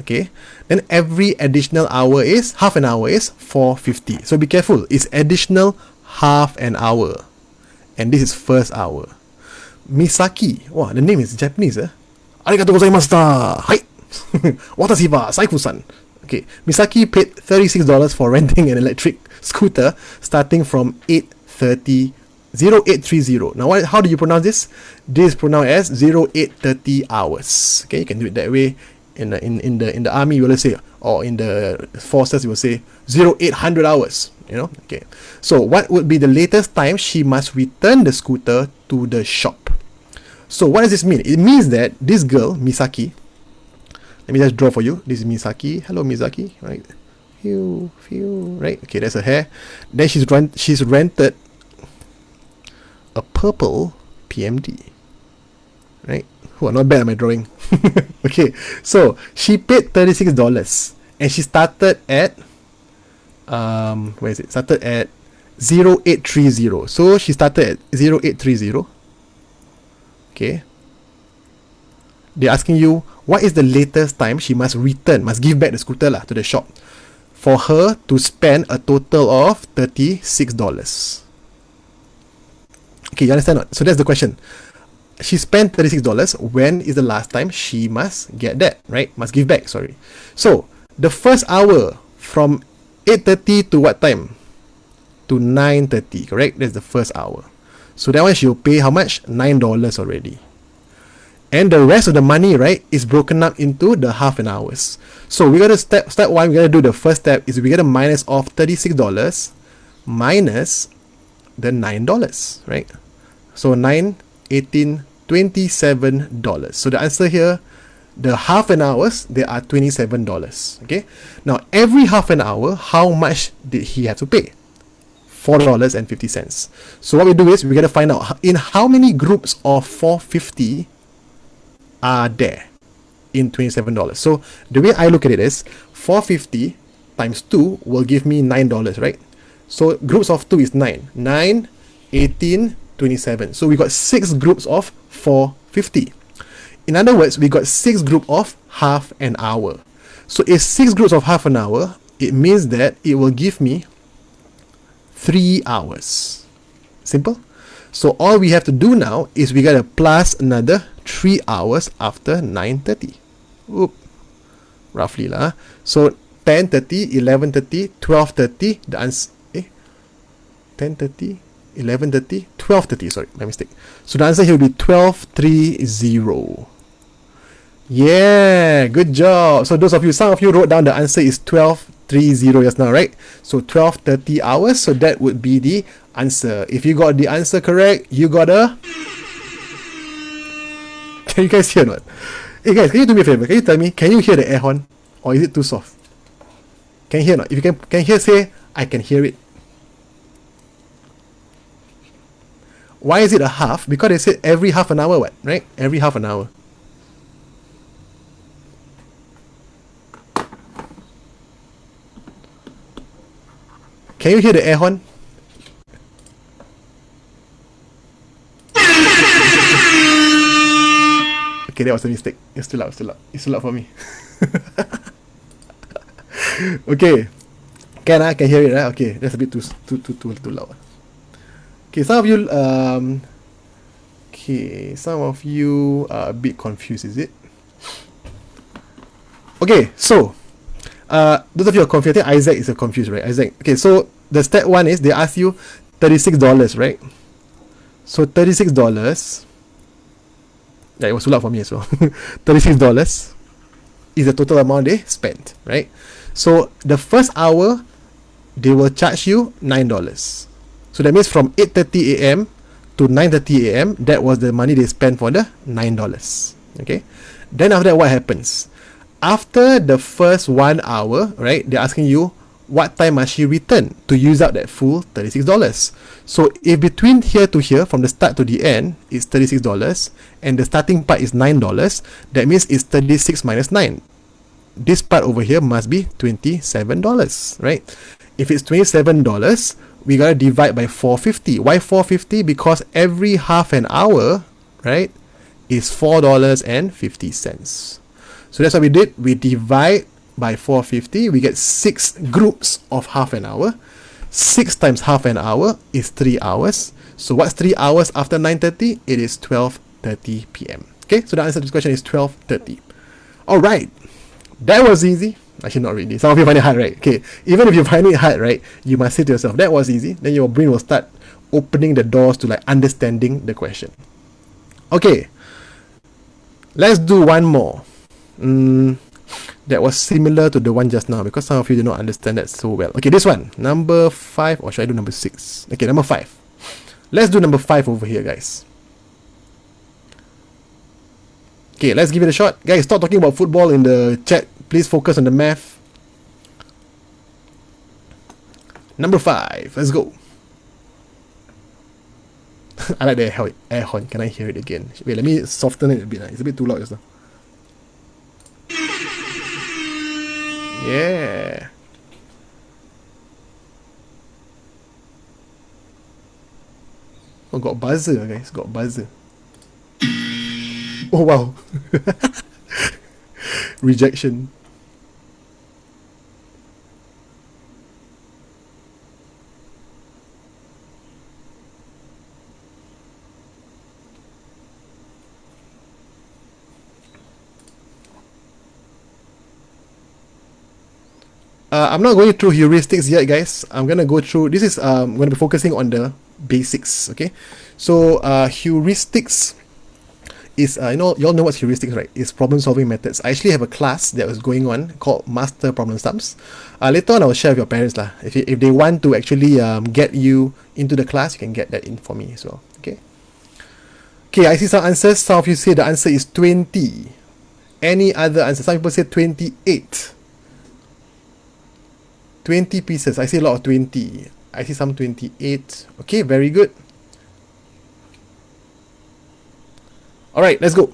Okay. Then every additional hour is half an hour is $4.50. So be careful. It's additional half an hour, and this is first hour. Misaki. Wow, the name is Japanese. Arigatou gozaimashita. Hai. Watashi wa Saifu-san. Okay. Misaki paid $36 for renting an electric scooter starting from 0830. Now, how do you pronounce this? This is pronounced as 0830 hours. Okay, you can do it that way. In the army, you will say, or in the forces, you will say 0800 hours. You know. Okay. So, what would be the latest time she must return the scooter to the shop? So, what does this mean? It means that this girl, Misaki. Let me just draw for you. This is Misaki. Hello, Misaki. Right. Right. Okay, that's her hair. Then she's rented a purple PMD, right? Oh, not bad at my drawing. Okay, so she paid $36 and she started at where is it? Started at 0830. So she started at 0830. Okay. They're asking you what is the latest time she must return, must give back the scooter lah to the shop for her to spend a total of $36. Okay, you understand not? So that's the question. She spent $36. When is the last time she must get that, right? Must give back, sorry. So the first hour from 8:30 to what time? To 9:30, correct? That's the first hour. So that one she'll pay how much? $9 already. And the rest of the money, right, is broken up into the half an hours. So we gotta step one, we gotta do the first step is we gotta minus off $36 minus the $9, right? So 9, 18, $27. So the answer here, the half an hours, they are $27. Okay. Now every half an hour, how much did he have to pay? $4.50. So what we do is we gotta find out in how many groups of 450 are there in $27. So the way I look at it is 450 times 2 will give me $9, right? So groups of 2 is 9, 9, 18, 27. So we got 6 groups of 450. In other words, we got 6 groups of half an hour. So if 6 groups of half an hour, it means that it will give me 3 hours. Simple. So all we have to do now is we gotta plus another 3 hours after 9:30. Oop. Roughly lah. So 10:30, 11:30, 12:30. The answer 10:30, 11:30, 12:30. Sorry, my mistake. So the answer here will be 12:30. Yeah, good job. So those of you, some of you wrote down the answer is 12:30 just now, right? So 12:30 hours. So that would be the answer. If you got the answer correct, you got a... Can you guys hear or not? Hey guys, can you do me a favor? Can you tell me, can you hear the air horn? Or is it too soft? Can you hear or not? If you can hear, say, I can hear it. Why is it a half? Because they said every half an hour, what? Right? Every half an hour. Can you hear the air horn? Okay, that was a mistake. It's too loud, It's too loud for me. Okay. I can hear it, right? Okay, that's a bit too loud. Okay, some of you are a bit confused, is it? Okay, so those of you are confused. I think Isaac is confused, right? Isaac. Okay, so the step one is they ask you $36, right? So $36. Yeah, it was too loud for me as well. $36 is the total amount they spent, right? So the first hour, they will charge you $9. So that means from 8:30 a.m. to 9:30 a.m., that was the money they spent for the $9. Okay. Then after that, what happens? After the first 1 hour, right? They're asking you what time must she return to use up that full $36. So if between here to here, from the start to the end, is $36, and the starting part is $9, that means it's 36 minus 9. This part over here must be $27, right? If it's $27, we gotta divide by 450. Why 450? Because every half an hour, right, is $4.50. So that's what we did. We divide by 450. We get 6 groups of half an hour. 6 times half an hour is 3 hours. So what's 3 hours after 9:30? It is 12:30 p.m. Okay, so the answer to this question is 12:30. Alright, that was easy. Actually, not really. Some of you find it hard, right? Okay, even if you find it hard, right, you must say to yourself, that was easy. Then your brain will start opening the doors to like understanding the question. Okay, let's do one more. That was similar to the one just now because some of you did not understand that so well. Okay, this one, number 5, or should I do number 6? Okay, number 5. Let's do number 5 over here, guys. Okay, let's give it a shot. Guys, stop talking about football in the chat. Please focus on the math. Number 5, let's go. I like the air horn. Can I hear it again? Wait, let me soften it a bit. It's a bit too loud just now. Yeah. Oh, got buzzer, guys. Got buzzer. Oh, wow. Rejection. I'm not going through heuristics yet, guys. I'm gonna go through. This is I'm gonna be focusing on the basics. Okay, so heuristics is you all know what's heuristics, right? It's problem-solving methods. I actually have a class that was going on called Master Problem Sums. Later on, I will share with your parents lah. If they want to actually get you into the class, you can get that in for me as well. Okay. Okay, I see some answers. Some of you say the answer is 20. Any other answer? Some people say 28. 20 pieces. I see a lot of 20. I see some 28. Okay, very good. Alright, let's go.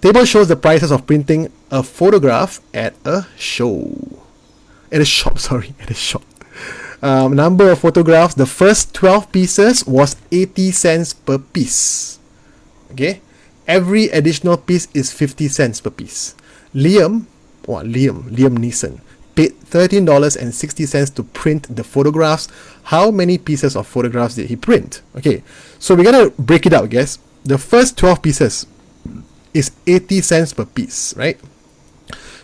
Table shows the prices of printing a photograph at a show. At a shop, sorry. At a shop. Number of photographs. The first 12 pieces was 80 cents per piece. Okay. Every additional piece is 50 cents per piece. Liam Neeson paid $13.60 to print the photographs. How many pieces of photographs did he print? Okay, so we're gonna break it out, guys. The first 12 pieces is 80 cents per piece, right?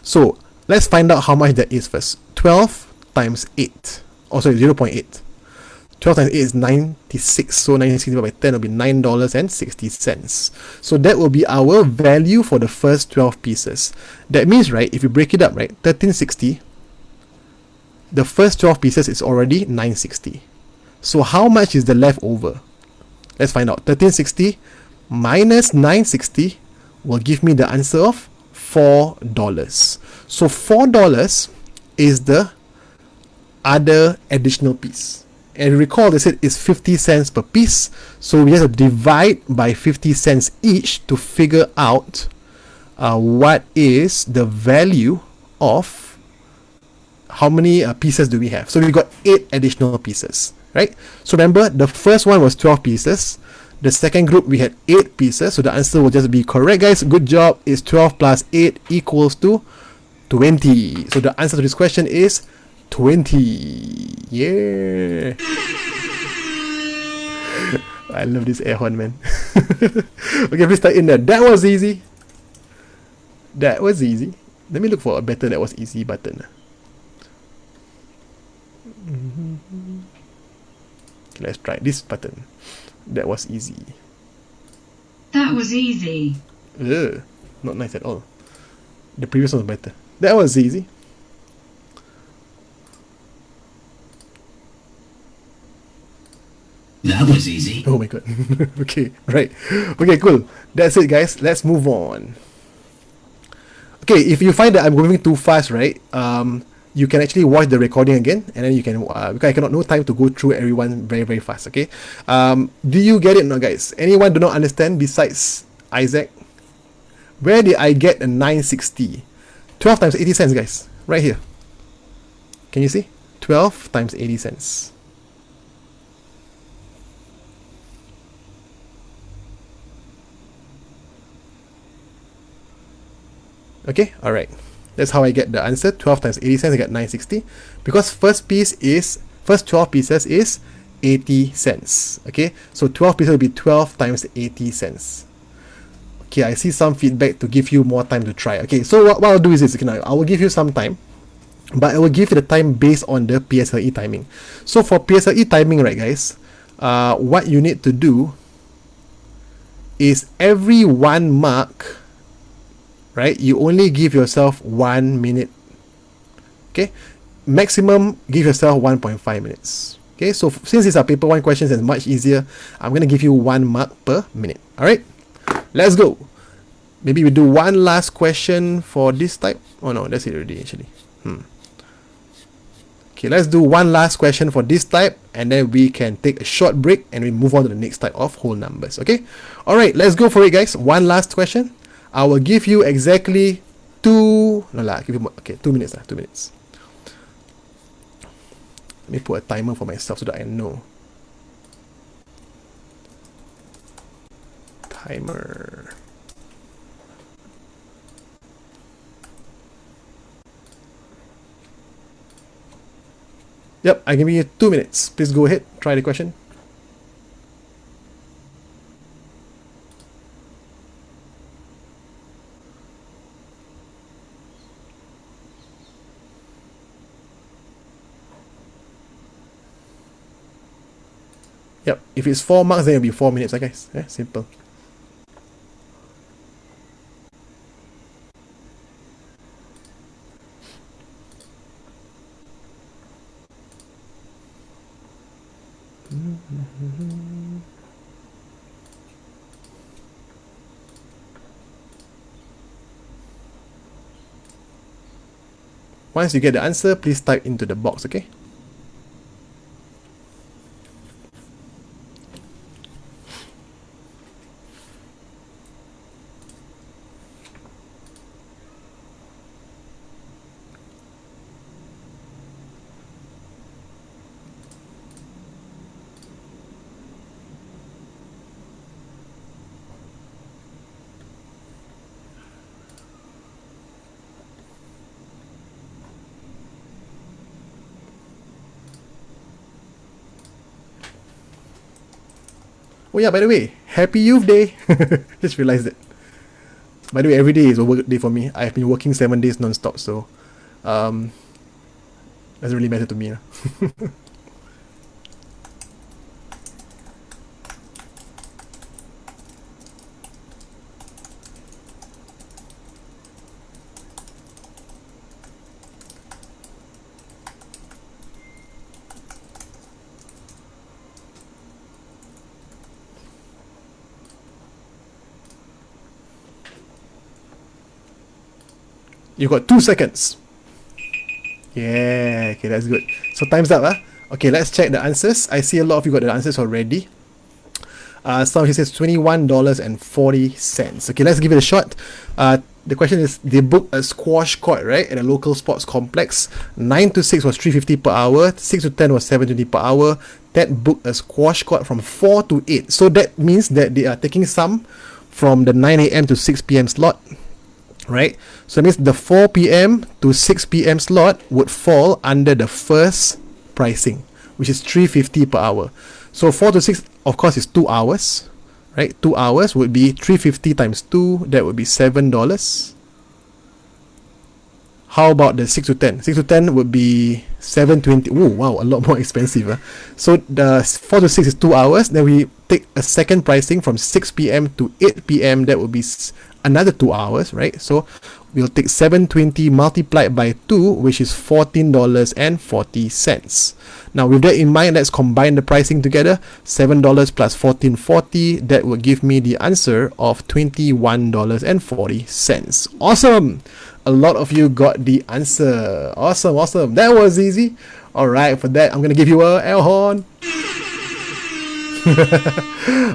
So let's find out how much that is first. 12 times 8. Oh, sorry, 0.8. 12 times 8 is 96. So 96 divided by 10 will be $9.60. So that will be our value for the first 12 pieces. That means, right, if you break it up, right, 1360, the first 12 pieces is already 960. So how much is the leftover? Let's find out. 1360 minus 960 will give me the answer of $4. So $4 is the other additional piece. And recall they said it's 50 cents per piece. So we have to divide by 50 cents each to figure out what is the value of how many pieces do we have. So we got 8 additional pieces, right? So remember, the first one was 12 pieces. The second group, we had 8 pieces. So the answer will just be correct, guys. Good job. It's 12 plus 8 equals to 20. So the answer to this question is 20. Yeah. I love this air horn, man. Okay, please type in there. That was easy. That was easy. Let me look for a better that was easy button. Okay, let's try this button. That was easy. That was easy. Ugh, not nice at all. The previous one was better. That was easy. That was easy. Oh my god. Okay, right. Okay, cool. That's it, guys. Let's move on. Okay, if you find that I'm moving too fast, right? You can actually watch the recording again, and then you can because I cannot no time to go through everyone very very fast. Okay. Do you get it, no, guys? Anyone do not understand besides Isaac? Where did I get a 960? 12 times 80 cents, guys. Right here. Can you see? 12 times 80 cents. Okay, alright. That's how I get the answer. 12 times 80 cents, I get 960. Because first 12 pieces is 80 cents. Okay, so 12 pieces will be 12 times 80 cents. Okay, I see some feedback to give you more time to try. Okay, so what I'll do is this. Okay, now I will give you some time, but I will give you the time based on the PSLE timing. So for PSLE timing, right, guys, what you need to do is every 1 mark, right, you only give yourself 1 minute. Okay, maximum give yourself 1.5 minutes. Okay, so since these are paper 1 questions, it's much easier. I'm gonna give you 1 mark per minute. All right, let's go. Maybe we do one last question for this type. Oh no, that's it already actually. Okay, let's do one last question for this type, and then we can take a short break and we move on to the next type of whole numbers. Okay, all right, let's go for it, guys. One last question. I will give you exactly give you okay, 2 minutes. 2 minutes. Let me put a timer for myself so that I know. Timer. Yep, I give you 2 minutes. Please go ahead, try the question. Yep, if it's 4 marks, then it'll be 4 minutes, okay? Yeah, simple. Once you get the answer, please type into the box, okay? Oh yeah, by the way, happy youth day. Just realized it. By the way, every day is a work day for me. I've been working 7 days non-stop, so doesn't really matter to me. You got 2 seconds. Yeah, okay, that's good. So time's up, Okay, let's check the answers. I see a lot of you got the answers already. Some of you says $21.40. Okay, let's give it a shot. The question is, they booked a squash court, right, at a local sports complex. 9 to 6 was $3.50 per hour. 6 to 10 was $7.20 per hour. That booked a squash court from 4 to 8. So that means that they are taking some from the 9 a.m. to 6 p.m. slot, right? So that means the 4 p.m. to 6 p.m. slot would fall under the first pricing, which is $3.50 per hour. So 4 to 6, of course, is 2 hours, right? 2 hours would be $3.50 times 2, that would be $7. How about the 6 to 10? 6 to 10 would be $7.20. Oh, wow, a lot more expensive. So the 4 to 6 is 2 hours. Then we take a second pricing from 6 p.m. to 8 p.m. That would be another 2 hours, right? So we'll take $7.20 multiplied by 2, which is $14.40. Now, with that in mind, let's combine the pricing together. $7 plus $14.40, that will give me the answer of $21.40. Awesome! A lot of you got the answer. Awesome. That was easy. Alright, for that, I'm going to give you a air horn.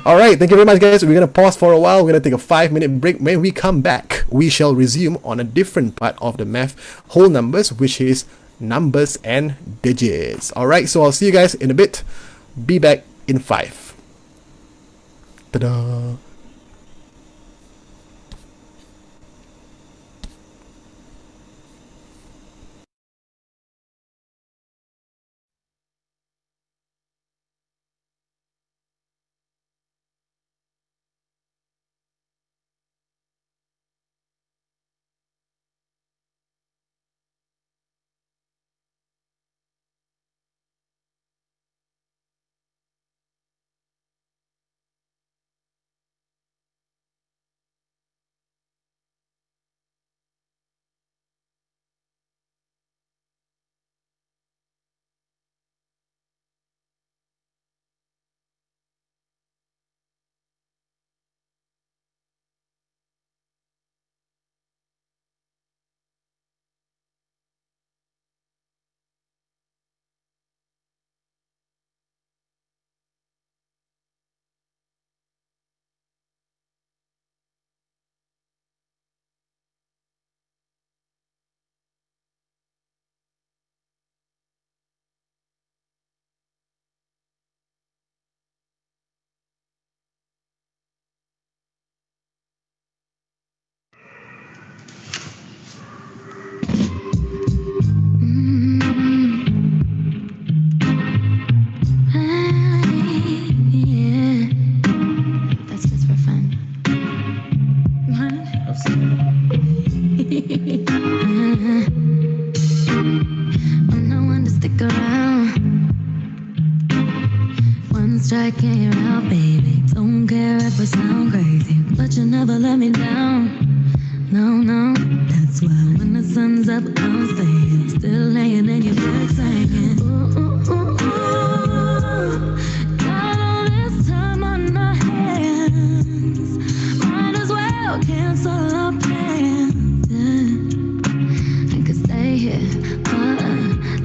Alright, thank you very much, guys. We're going to pause for a while. We're going to take a 5-minute break. When we come back, we shall resume on a different part of the math whole numbers, which is numbers and digits. Alright, so I'll see you guys in a bit. Be back in 5. Ta-da! stick around. One strike and you're out, baby. Don't care if I sound crazy, but you never let me down. No, no, that's why when the sun's up, I'm staying. Still laying in your bed singing. Ooh, ooh, ooh, ooh. Got all this time on our hands. Might as well cancel our plans. Yeah. I could stay here for a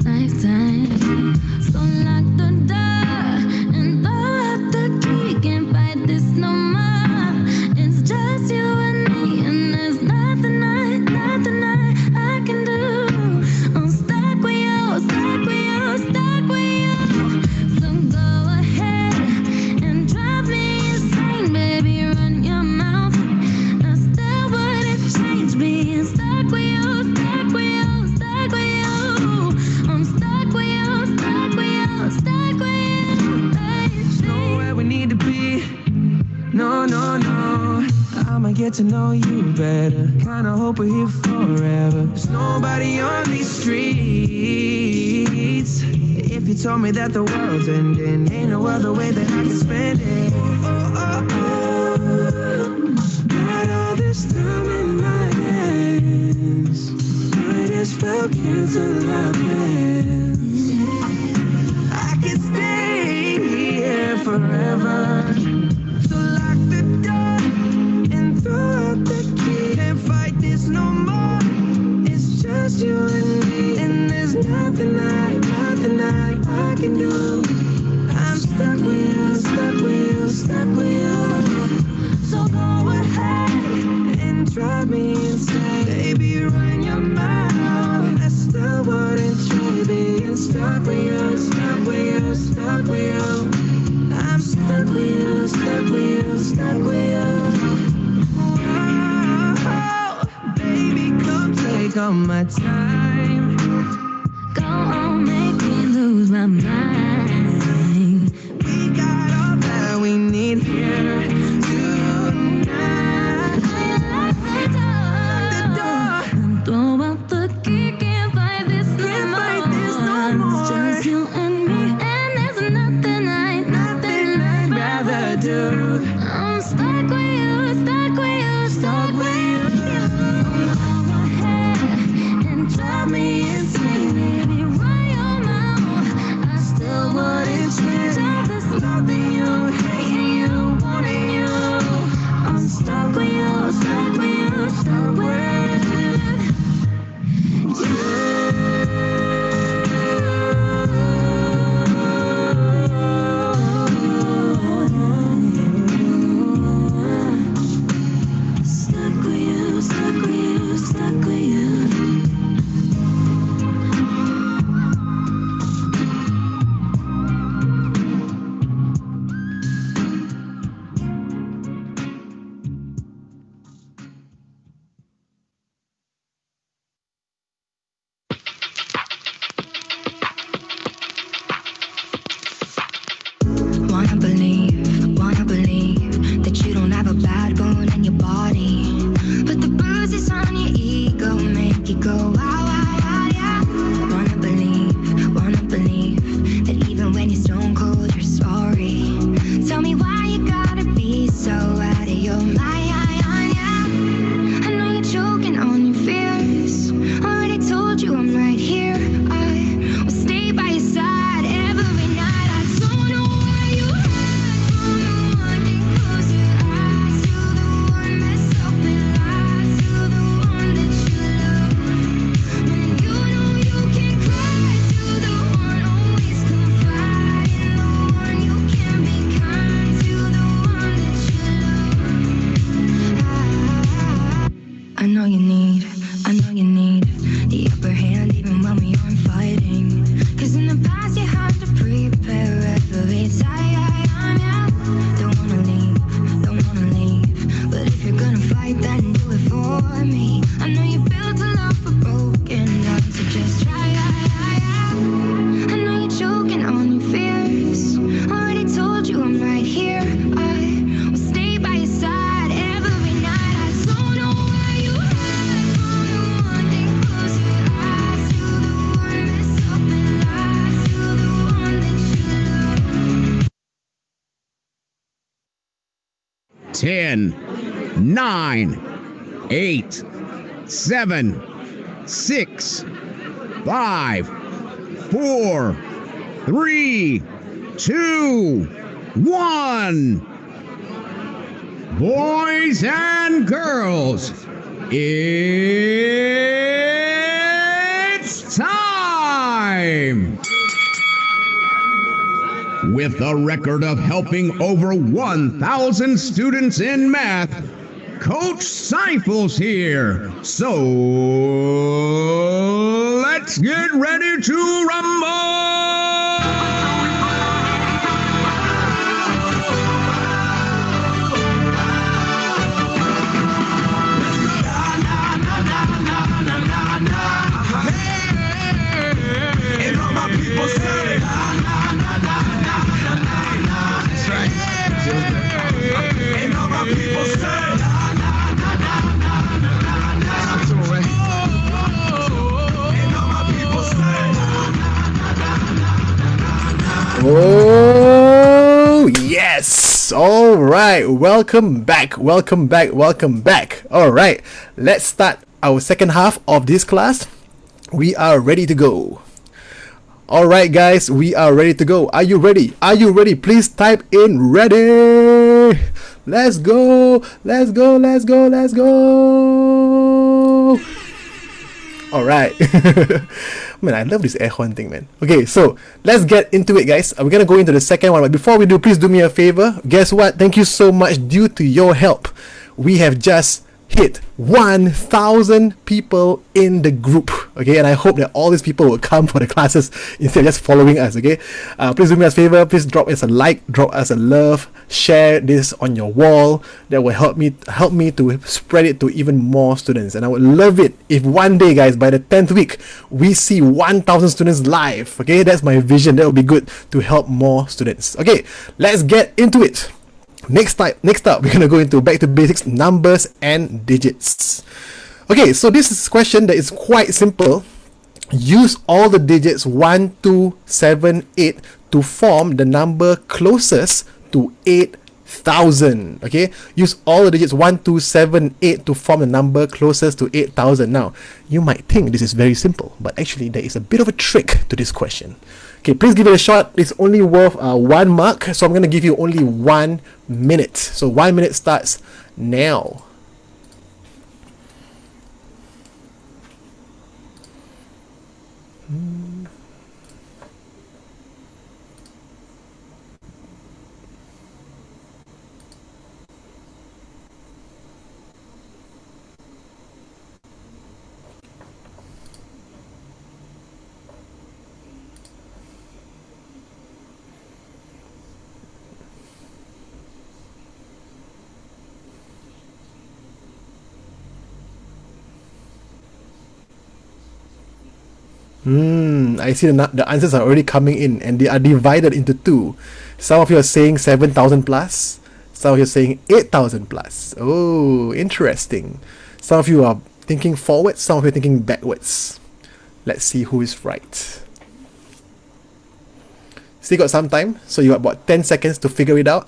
lifetime. So lock the door and throw out the key. Can't fight this no more. It's just you and me, and there's nothing I can do. I'm stuck with you, stuck with you, stuck with you. So go ahead and drive me insane, baby. Run your mouth. I still wouldn't change being stuck with you, stuck with you, stuck with you. I'm stuck with you, stuck with you, stuck with you, baby. Nowhere we need to be. No, no, no. I'ma get to know you better. Kinda hope we're here forever. There's nobody on these streets. If you told me that the world's ending, ain't no other way that I can spend it. Oh, oh, oh. Got all this time in my hands. Might as well cancel our plans. I could stay here forever. So lock the door and throw out the key. Can't fight this no more. It's just you and me, and there's nothing I can do. I'm stuck with you, stuck with you, stuck with you. So go ahead and drive me insane, baby. Run your mouth. I still wouldn't trade being stuck with you, stuck with you, stuck with you. I'm stuck with you, stuck with you, stuck with you. Oh, baby, come take all my time. Go on, make me lose my mind. We got all that we need here tonight. Lock the door and throw out the key. Can't fight this no more. It's just you and me, and there's nothing I'd rather do. I'm stuck with you, stuck with you, stuck with you. Go ahead and drive me insane, baby. Run your mouth. I still 10, 9, 8, 7, 6, 5, 4, 3, 2, 1. Boys and girls, it's time! With a record of helping over 1,000 students in math, Coach Seifels here. So let's get ready to rumble! Oh yes! All right, welcome back. All right, let's start our second half of this class. We are ready to go. All right, guys, we are ready to go. Are you ready? Please type in ready. Let's go. All right. Man, I love this air horn thing, man. Okay, so let's get into it, guys. We're gonna go into the second one, but before we do, please do me a favor. Guess what? Thank you so much. Due to your help, we have just hit 1,000 people in the group. Okay, and I hope that all these people will come for the classes instead of just following us. Okay, please do me a favor. Please drop us a like, drop us a love, share this on your wall. That will help me to spread it to even more students. And I would love it if one day, guys, by the 10th week, we see 1,000 students live. Okay, that's my vision. That would be good to help more students. Okay, let's get into it. Next up, we're gonna go into back to basics, numbers and digits. Okay, so this is a question that is quite simple. Use all the digits 1, 2, 7, 8 to form the number closest to 8,000. Okay, use all the digits 1, 2, 7, 8 to form the number closest to 8,000. Now, you might think this is very simple, but actually there is a bit of a trick to this question. Okay, please give it a shot. It's only worth 1 mark, so I'm going to give you only 1 minute. So 1 minute starts now. I see the answers are already coming in and they are divided into two. Some of you are saying 7,000 plus. Some of you are saying 8,000 plus. Oh, interesting. Some of you are thinking forward. Some of you are thinking backwards. Let's see who is right. Still got some time. So you got about 10 seconds to figure it out.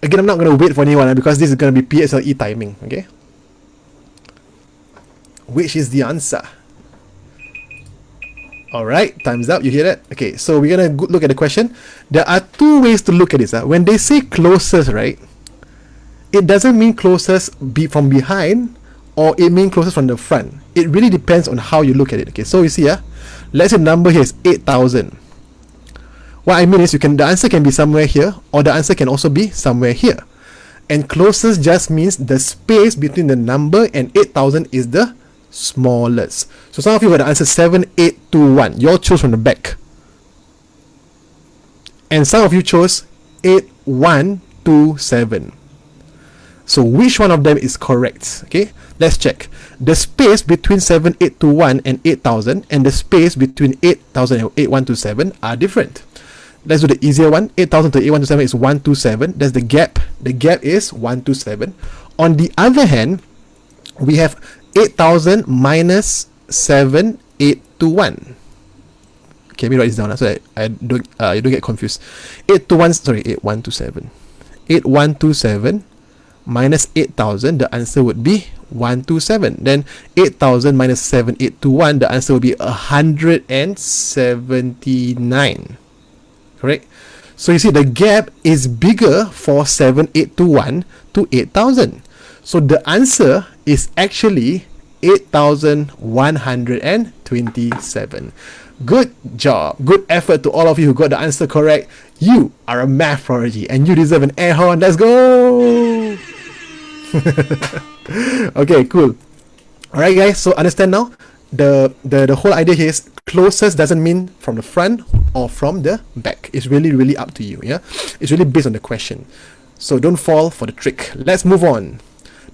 Again, I'm not going to wait for anyone because this is going to be PSLE timing. Okay. Which is the answer? Alright, time's up. You hear that? Okay, so we're gonna look at the question. There are two ways to look at this. When they say closest, right, it doesn't mean closest from behind or it means closest from the front. It really depends on how you look at it. Okay, so you see, let's say the number here is 8,000. What I mean is the answer can be somewhere here or the answer can also be somewhere here. And closest just means the space between the number and 8,000 is the smallest. So some of you got the answer 7821. You all chose from the back. And some of you chose 8127. So which one of them is correct? Okay, let's check. The space between 7821 and 8,000 and the space between 8,000 and 8127 are different. Let's do the easier one. 8,000 to 8127 is 127. That's the gap. The gap is 127. On the other hand, we have 8,000 minus 7821. Okay, let me write this down so that you don't get confused. 8127. 8127 minus 8,000, the answer would be 127. Then 8,000 minus 7821, the answer would be 179. Correct? So you see the gap is bigger for 7821 to 8,000. So the answer is actually 8,127. Good job. Good effort to all of you who got the answer correct. You are a math prodigy and you deserve an air horn. Let's go. Okay, cool. Alright guys, so understand now the whole idea here is closest doesn't mean from the front or from the back. It's really up to you. Yeah, it's really based on the question, so don't fall for the trick. Let's move on.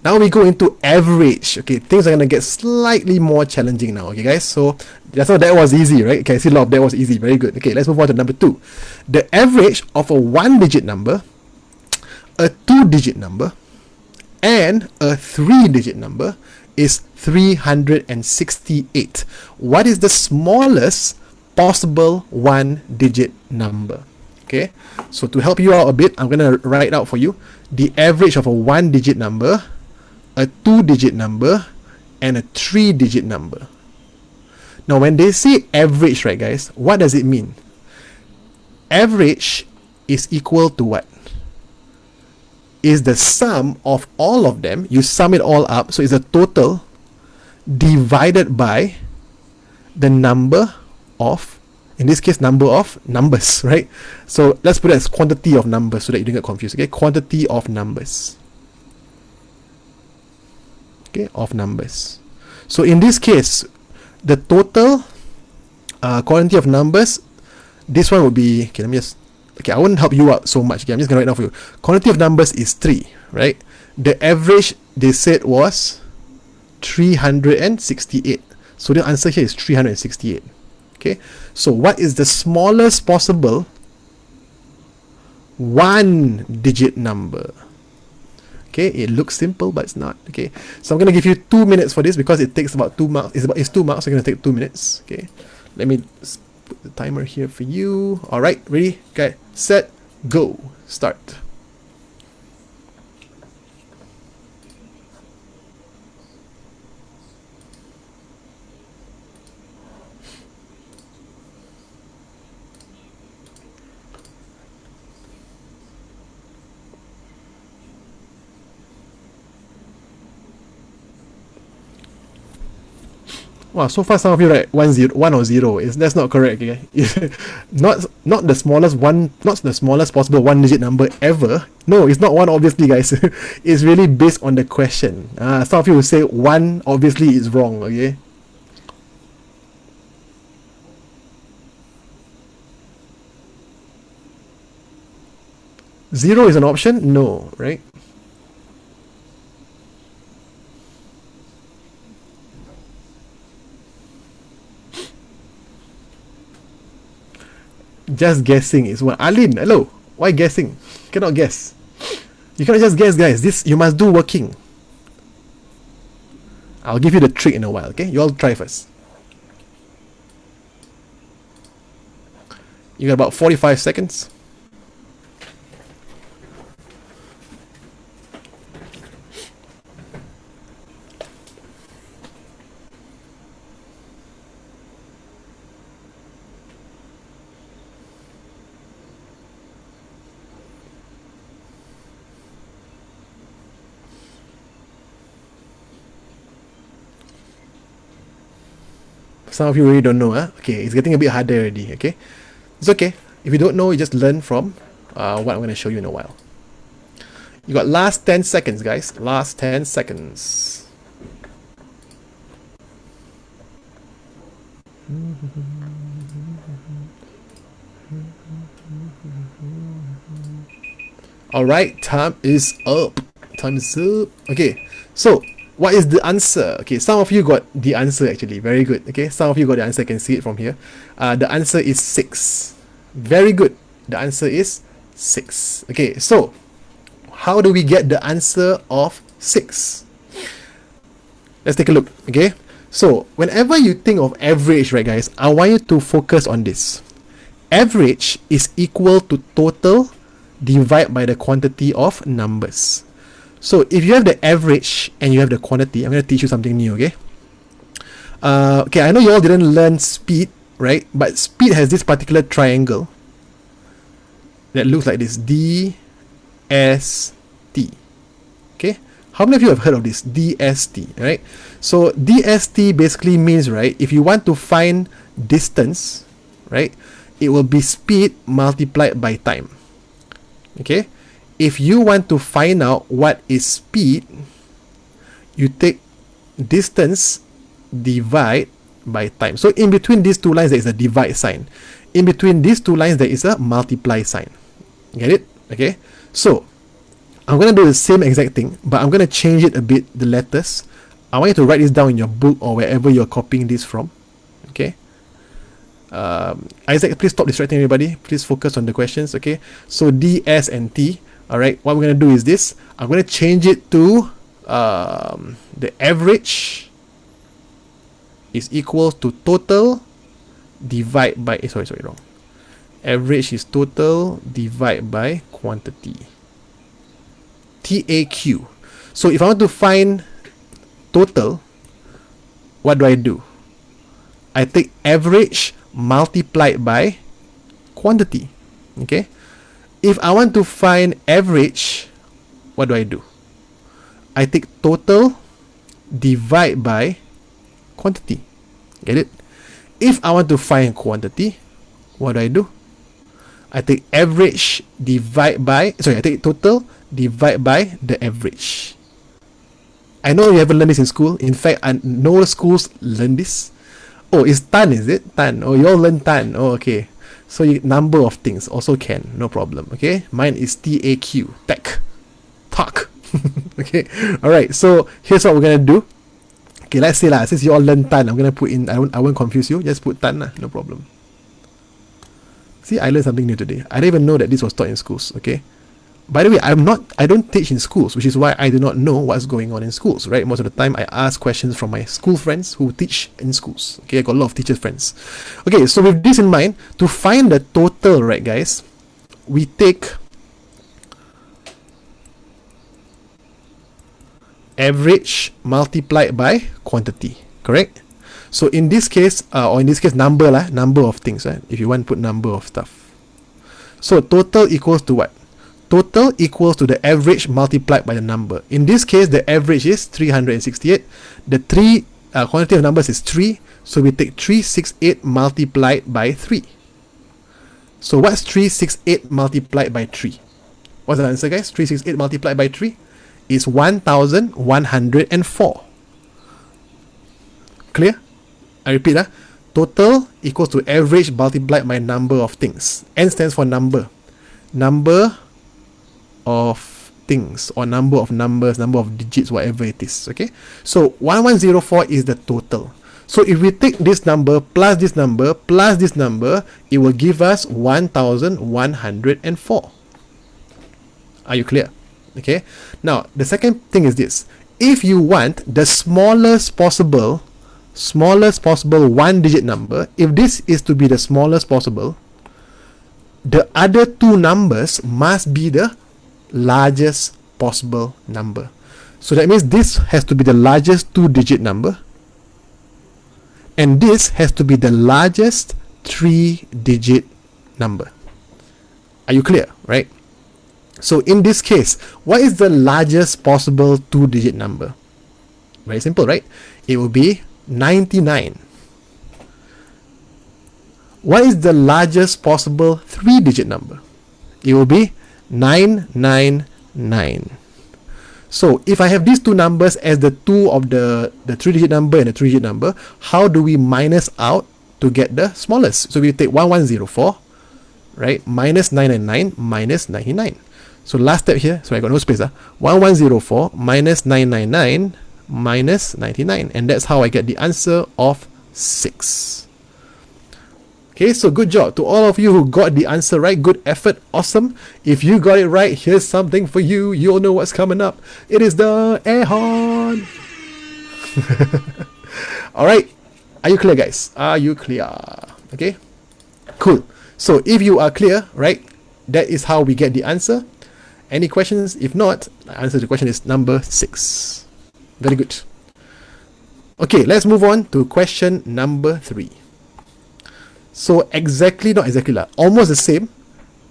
Now we go into average. Okay, things are gonna get slightly more challenging now. Okay guys, so that's how that was easy, right? Okay, I see a lot of that was easy. Very good. Okay, let's move on to number 2. The average of a 1-digit number, a 2-digit number, and a 3-digit number is 368. What is the smallest possible 1-digit number? Okay, so to help you out a bit, I'm gonna write out for you the average of a 1-digit number, a 2-digit number, and a 3-digit number. Now when they say average, right guys, what does it mean? Average is equal to what? Is the sum of all of them. You sum it all up, so it's a total divided by the number of, in this case, number of numbers, right? So let's put it as quantity of numbers so that you don't get confused. Okay, quantity of numbers. Okay, of numbers. So in this case, the total quantity of numbers, this one would be, okay, let me just, okay, I won't help you out so much. Okay, I'm just gonna write down for you. Quantity of numbers is 3, right? The average they said was 368. So the answer here is 368. Okay, so what is the smallest possible 1-digit number? Okay, it looks simple, but it's not. Okay, so I'm gonna give you 2 minutes for this because it takes about 2 marks. It's 2 marks. So I'm gonna take 2 minutes. Okay, let me put the timer here for you. All right, ready? Okay, set, go, start. Wow, so far some of you write 1 or 0. That's not correct. Okay, not the smallest one, not the smallest possible 1-digit number ever. No, it's not 1, obviously, guys. It's really based on the question. Some of you will say 1 obviously is wrong. Okay. Zero is an option? No, right? Just guessing is one. Alin, hello. Why guessing? Cannot guess. You cannot just guess, guys. This you must do working. I'll give you the trick in a while, okay? You all try first. You got about 45 seconds. Some of you really don't know, huh? Okay, it's getting a bit harder already, okay? It's okay. If you don't know, you just learn from what I'm going to show you in a while. You got last 10 seconds, guys. Last 10 seconds. Alright, time is up. Time is up. Okay, so what is the answer? Okay, some of you got the answer actually. Very good. Okay, some of you got the answer. I can see it from here. The answer is 6. Very good. The answer is 6. Okay, so how do we get the answer of 6? Let's take a look. Okay, so whenever you think of average, right, guys, I want you to focus on this. Average is equal to total divided by the quantity of numbers. So if you have the average and you have the quantity, I'm going to teach you something new, okay? Okay, I know you all didn't learn speed, right? But speed has this particular triangle that looks like this, DST. Okay, how many of you have heard of this DST, right? So DST basically means, right, if you want to find distance, right, it will be speed multiplied by time. Okay, if you want to find out what is speed, you take distance divide by time. So in between these two lines there is a divide sign. In between these two lines there is a multiply sign. Get it? Okay, so I'm going to do the same exact thing, but I'm going to change it a bit, the letters. I want you to write this down in your book or wherever you're copying this from. Okay, Isaac, please stop distracting everybody. Please focus on the questions. Okay, so D, S and T. Alright, what we're going to do is this. I'm going to change it to the average is equal to total divide by wrong. Average is total divide by quantity. TAQ. So if I want to find total, what do? I take average multiplied by quantity. Okay. If I want to find average, what do? I take total divide by quantity. Get it? If I want to find quantity, what do? I take average divide by, I take total divide by the average. I know you haven't learned this in school. In fact, no schools learn this. Oh, it's TAN, is it? TAN. Oh, you all learn TAN. Oh, okay. So number of things also can, no problem. Okay, mine is TAQ, talk. Okay, all right. So here's what we're gonna do. Okay, let's say since you all learn TAN, I'm gonna put in. I won't confuse you. Just put TAN, no problem. See, I learned something new today. I didn't even know that this was taught in schools. Okay. By the way, I don't teach in schools, which is why I do not know what's going on in schools, right? Most of the time, I ask questions from my school friends who teach in schools. Okay, I got a lot of teacher friends. Okay, so with this in mind, to find the total, right, guys, we take average multiplied by quantity, correct? So in this case, number of things, right? If you want to put number of stuff. So total equals to what? Total equals to the average multiplied by the number. In this case, the average is 368. The quantity of numbers is 3. So we take 368 multiplied by 3. So what's 368 multiplied by 3? What's the answer, guys? 368 multiplied by 3 is 1104. Clear? I repeat, total equals to average multiplied by number of things. N stands for number. Number of things, or number of numbers, number of digits, whatever it is. Okay, so 1104 is the total. So if we take this number plus this number plus this number, it will give us 1104. Are you clear? Okay, now the second thing is this. If you want the smallest possible one digit number, if this is to be the smallest possible, the other two numbers must be the largest possible number. So that means this has to be the largest 2-digit number, and this has to be the largest 3-digit number. Are you clear, right? So in this case, what is the largest possible 2-digit number? Very simple, right? It will be 99. What is the largest possible 3-digit number? It will be 999. So if I have these two numbers as the two of the 3-digit number and the 3-digit number, how do we minus out to get the smallest? So we take 1104, right, minus 999 minus 99. So last step here, so I got no space. 1104 minus 999 minus 99, and that's how I get the answer of 6. Okay, so good job to all of you who got the answer right. Good effort, awesome. If you got it right, here's something for you. You'll know what's coming up. It is the air horn. All right, are you clear, guys? Are you clear? Okay, cool. So if you are clear, right, that is how we get the answer. Any questions? If not, the answer to the question is number 6. Very good. Okay, let's move on to question number 3. So not exactly lah, almost the same,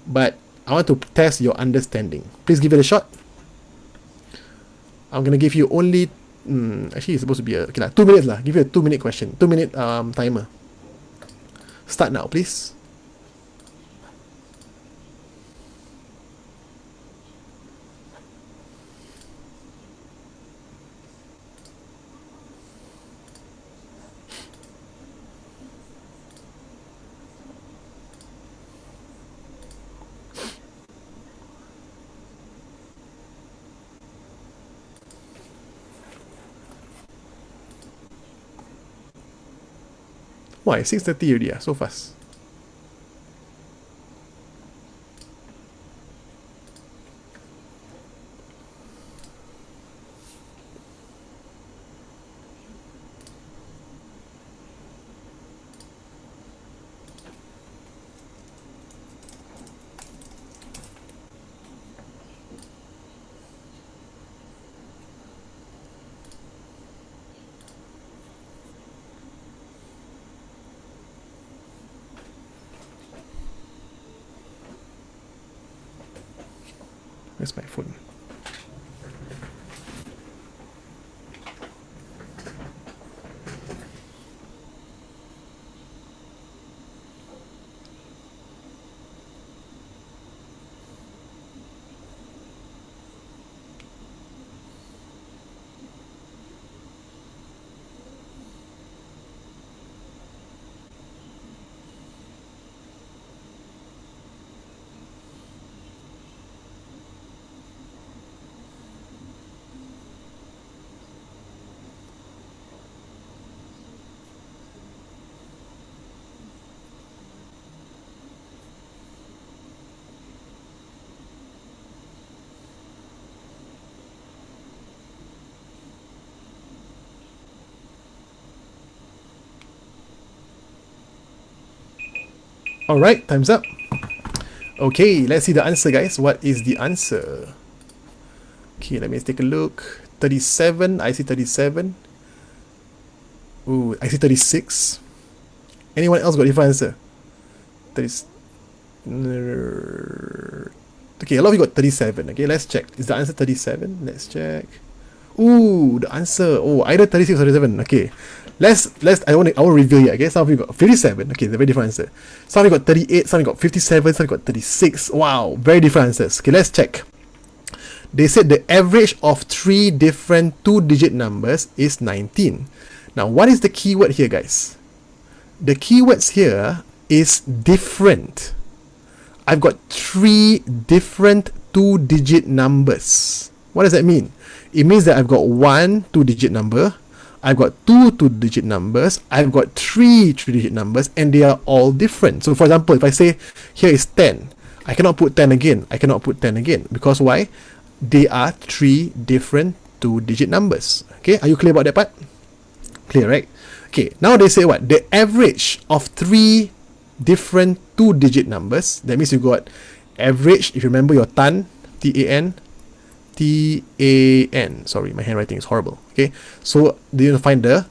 but I want to test your understanding. Please give it a shot. I'm gonna give you only actually it's supposed to be a 2 minutes lah. Give you a 2-minute question, 2-minute timer. Start now, please. Why 6:30 already? So fast. Where's my phone? Alright, time's up. Okay, let's see the answer, guys. What is the answer? Okay, let me take a look. 37, I see 37. Ooh, I see 36. Anyone else got a different answer? 30. Okay, a lot of you got 37. Okay, let's check. Is the answer 37? Let's check. Ooh, the answer. Oh, either 36 or 37. Okay. I will reveal here. Okay, some of you got 57. Okay, the very different answer. Some of you got 38, some of you got 57, some of you got 36. Wow, very different answers. Okay, let's check. They said the average of 3 different 2-digit numbers is 19. Now, what is the keyword here, guys? The keywords here is different. I've got 3 different 2-digit numbers. What does that mean? It means that I've got 1 2-digit number, I've got 2 2-digit numbers, I've got 3 3-digit numbers, and they are all different. So for example, if I say here is 10, I cannot put 10 again. I cannot put 10 again. Because why? They are 3 different 2-digit numbers. Okay, are you clear about that part? Clear, right? Okay, now they say what? The average of 3 different 2-digit numbers. That means you got average, if you remember your TAN, T-A-N, sorry, my handwriting is horrible. Okay, so do you find the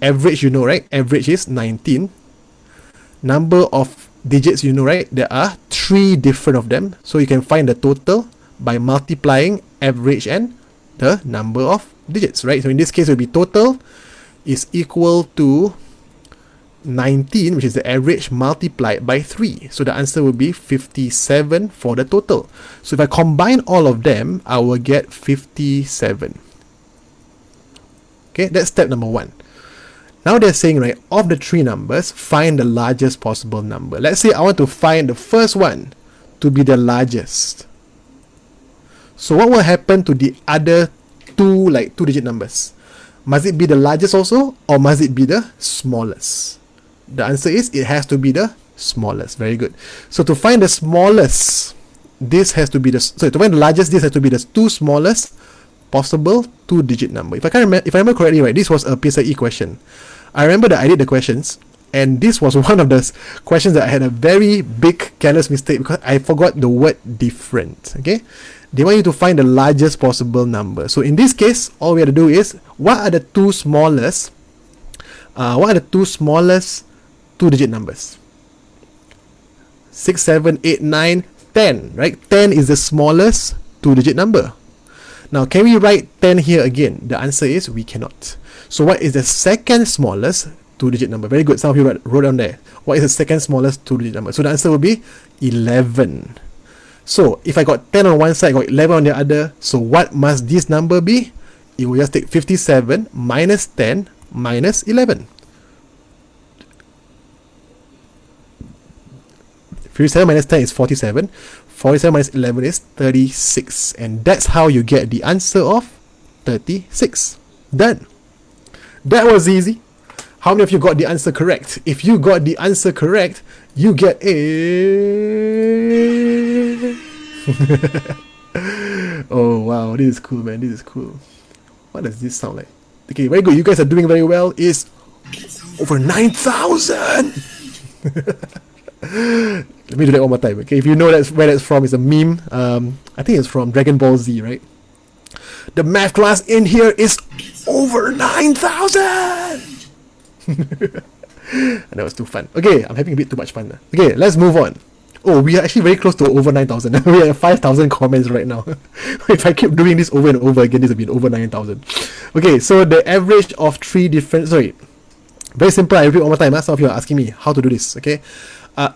average? You know, right? Average is 19. Number of digits, you know, right? There are 3 different of them, so you can find the total by multiplying average and the number of digits, right? So in this case, it will be total is equal to 19, which is the average, multiplied by 3. So the answer will be 57 for the total. So if I combine all of them, I will get 57. Okay, that's step number 1. Now they're saying, right, of the 3 numbers, find the largest possible number. Let's say I want to find the first one to be the largest. So what will happen to the other 2 2-digit numbers? Must it be the largest also, or must it be the smallest? The answer is it has to be the smallest. Very good. So to find the smallest, this has to be the, sorry, to find the largest, this has to be the 2 smallest possible 2-digit number. If I remember correctly, right, this was a PSLE question. I remember that I did the questions, and this was one of the questions that I had a very big careless mistake because I forgot the word different. Okay, they want you to find the largest possible number. So in this case, all we have to do is, what are the two smallest two-digit numbers? 6, 7, 8, 9, 10, right? 10 is the smallest two-digit number. Now, can we write 10 here again? The answer is we cannot. So what is the second smallest two-digit number? Very good. Some of you wrote down there. What is the second smallest two-digit number? So the answer will be 11. So if I got 10 on one side, I got 11 on the other. So what must this number be? It will just take 57 minus 10 minus 11. 57 minus 10 is 47. 47 minus 11 is 36. And that's how you get the answer of 36. Done. That was easy. How many of you got the answer correct? If you got the answer correct, you get a... Oh wow, this is cool, man. This is cool. What does this sound like? Okay, very good. You guys are doing very well. It's over 9,000. Let me do that one more time. Okay, if you know that's where that's from, it's a meme. I think it's from Dragon Ball Z, right? The math class in here is over 9,000. That was too fun. Okay, I'm having a bit too much fun now. Okay, let's move on. Oh, we are actually very close to over 9,000. We have 5,000 comments right now. If I keep doing this over and over again, this will be over 9,000. Okay, so the average of three different... Sorry. Very simple. I repeat one more time. Some of you are asking me how to do this. Okay.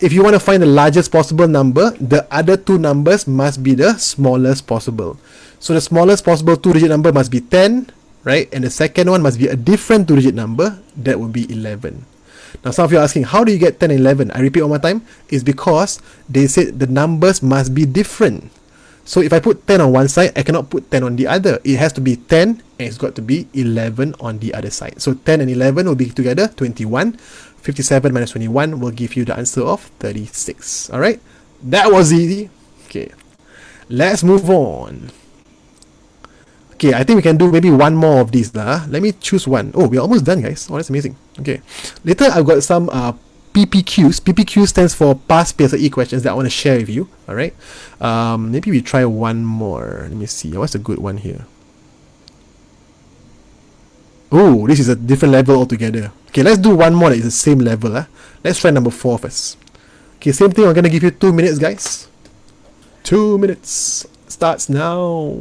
If you want to find the largest possible number, the other two numbers must be the smallest possible. So the smallest possible two-digit number must be 10, right? And the second one must be a different two-digit number. That would be 11. Now, some of you are asking, how do you get 10 and 11? I repeat one more time. It's because they said the numbers must be different. So if I put 10 on one side, I cannot put 10 on the other. It has to be 10 and it's got to be 11 on the other side. So 10 and 11 will be together 21. 57 minus 21 will give you the answer of 36. Alright? That was easy. Okay. Let's move on. Okay, I think we can do maybe one more of these. Let me choose one. Oh, we're almost done, guys. Oh, that's amazing. Okay. Later, I've got some PPQs. PPQ stands for past PSLE questions that I want to share with you. Alright? Maybe we try one more. Let me see. What's a good one here? Oh, this is a different level altogether. Okay, let's do one more that is the same level. Let's try number 4 first. Okay, same thing. I'm going to give you 2 minutes, guys. 2 minutes. Starts now.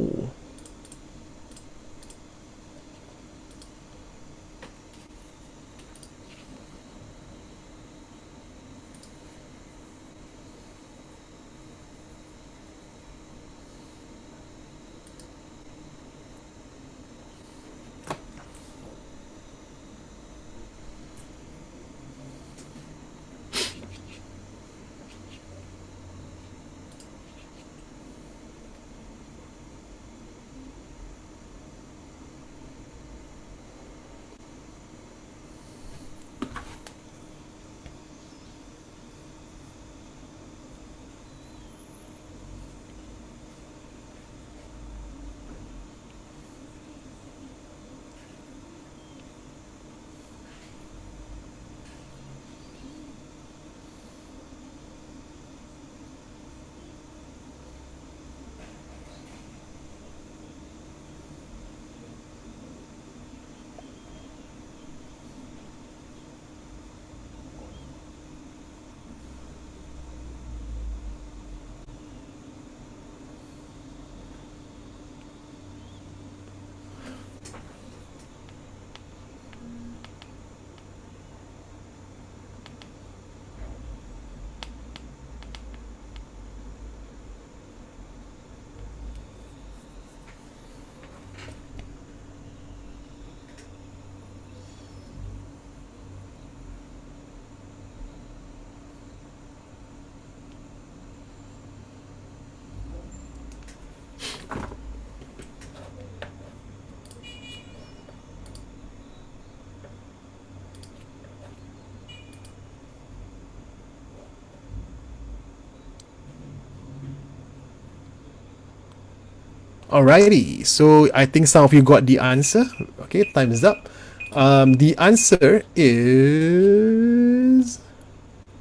Alrighty, so I think some of you got the answer. Okay, time is up. The answer is...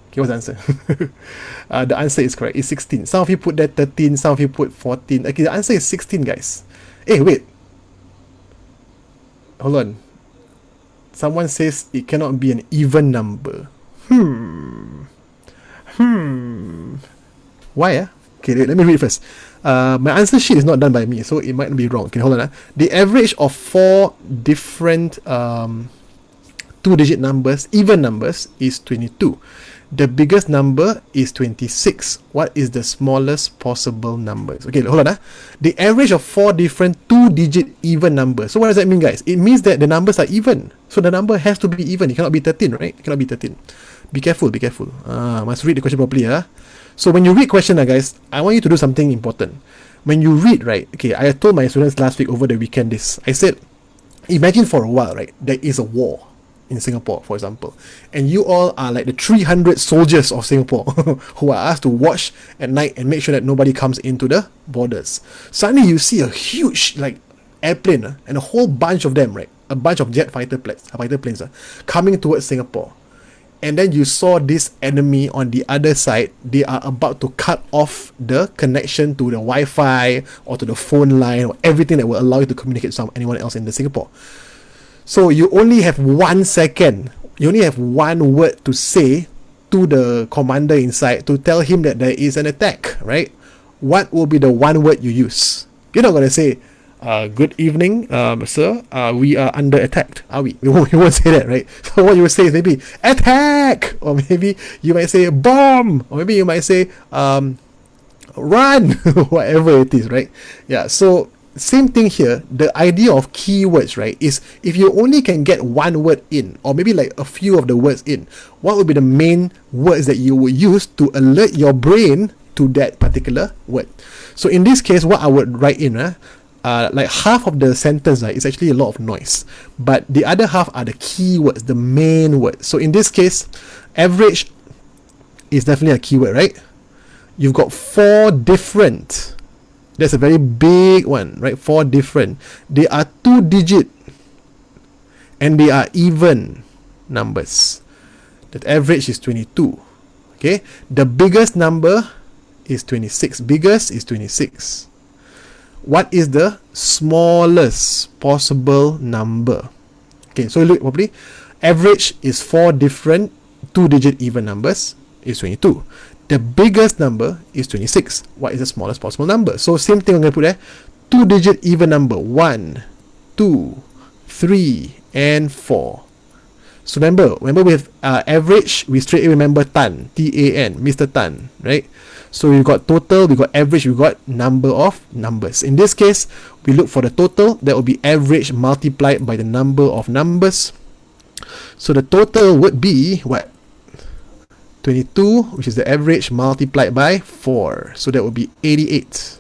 Okay, Okay, what's the answer? The answer is correct. It's 16. Some of you put that 13. Some of you put 14. Okay, the answer is 16, guys. Hey, wait. Hold on. Someone says it cannot be an even number. Why? Okay, let me read it first. My answer sheet is not done by me, so it might be wrong. Okay, hold on. The average of 4 different 2-digit numbers, even numbers, is 22. The biggest number is 26. What is the smallest possible numbers? Okay, hold on. The average of 4 different 2-digit even numbers. So what does that mean, guys? It means that the numbers are even. So the number has to be even. It cannot be 13, right? It cannot be 13. Be careful, be careful. Must read the question properly. So when you read question, guys, I want you to do something important. When you read, right? Okay, I told my students last week over the weekend this. I said, imagine for a while, right? There is a war in Singapore, for example, and you all are like the 300 soldiers of Singapore who are asked to watch at night and make sure that nobody comes into the borders. Suddenly you see a huge like airplane and a whole bunch of them, right? A bunch of fighter planes coming towards Singapore. And then you saw this enemy on the other side. They are about to cut off the connection to the Wi-Fi or to the phone line or everything that will allow you to communicate with anyone else in the Singapore. So you only have 1 second. You only have one word to say to the commander inside to tell him that there is an attack, right? What will be the one word you use? You're not going to say, good evening, sir. We are under attack. Are we? You won't say that, right? So what you will say is maybe attack, or maybe you might say bomb, or maybe you might say run, whatever it is, right? Yeah. So same thing here. The idea of keywords, right, is if you only can get one word in, or maybe like a few of the words in, what would be the main words that you would use to alert your brain to that particular word? So in this case, what I would write in, like half of the sentence is actually a lot of noise, but the other half are the keywords, the main words. So in this case, average is definitely a keyword, right? You've got 4 different. That's a very big one, right? 4 different. They are 2-digit and they are even numbers. The average is 22. Okay, the biggest number is 26. Biggest is 26. What is the smallest possible number? Okay, so look properly. Average is 4 different 2-digit even numbers, is 22. The biggest number is 26. What is the smallest possible number? So same thing I'm going to put there. 2-digit even number. 1, 2, 3, and 4. So remember we have average, we straight away remember Tan, T-A-N, Mr. Tan, right? So we've got total, we've got average, we've got number of numbers. In this case, we look for the total. That will be average multiplied by the number of numbers. So the total would be what? 22, which is the average, multiplied by 4. So that would be 88.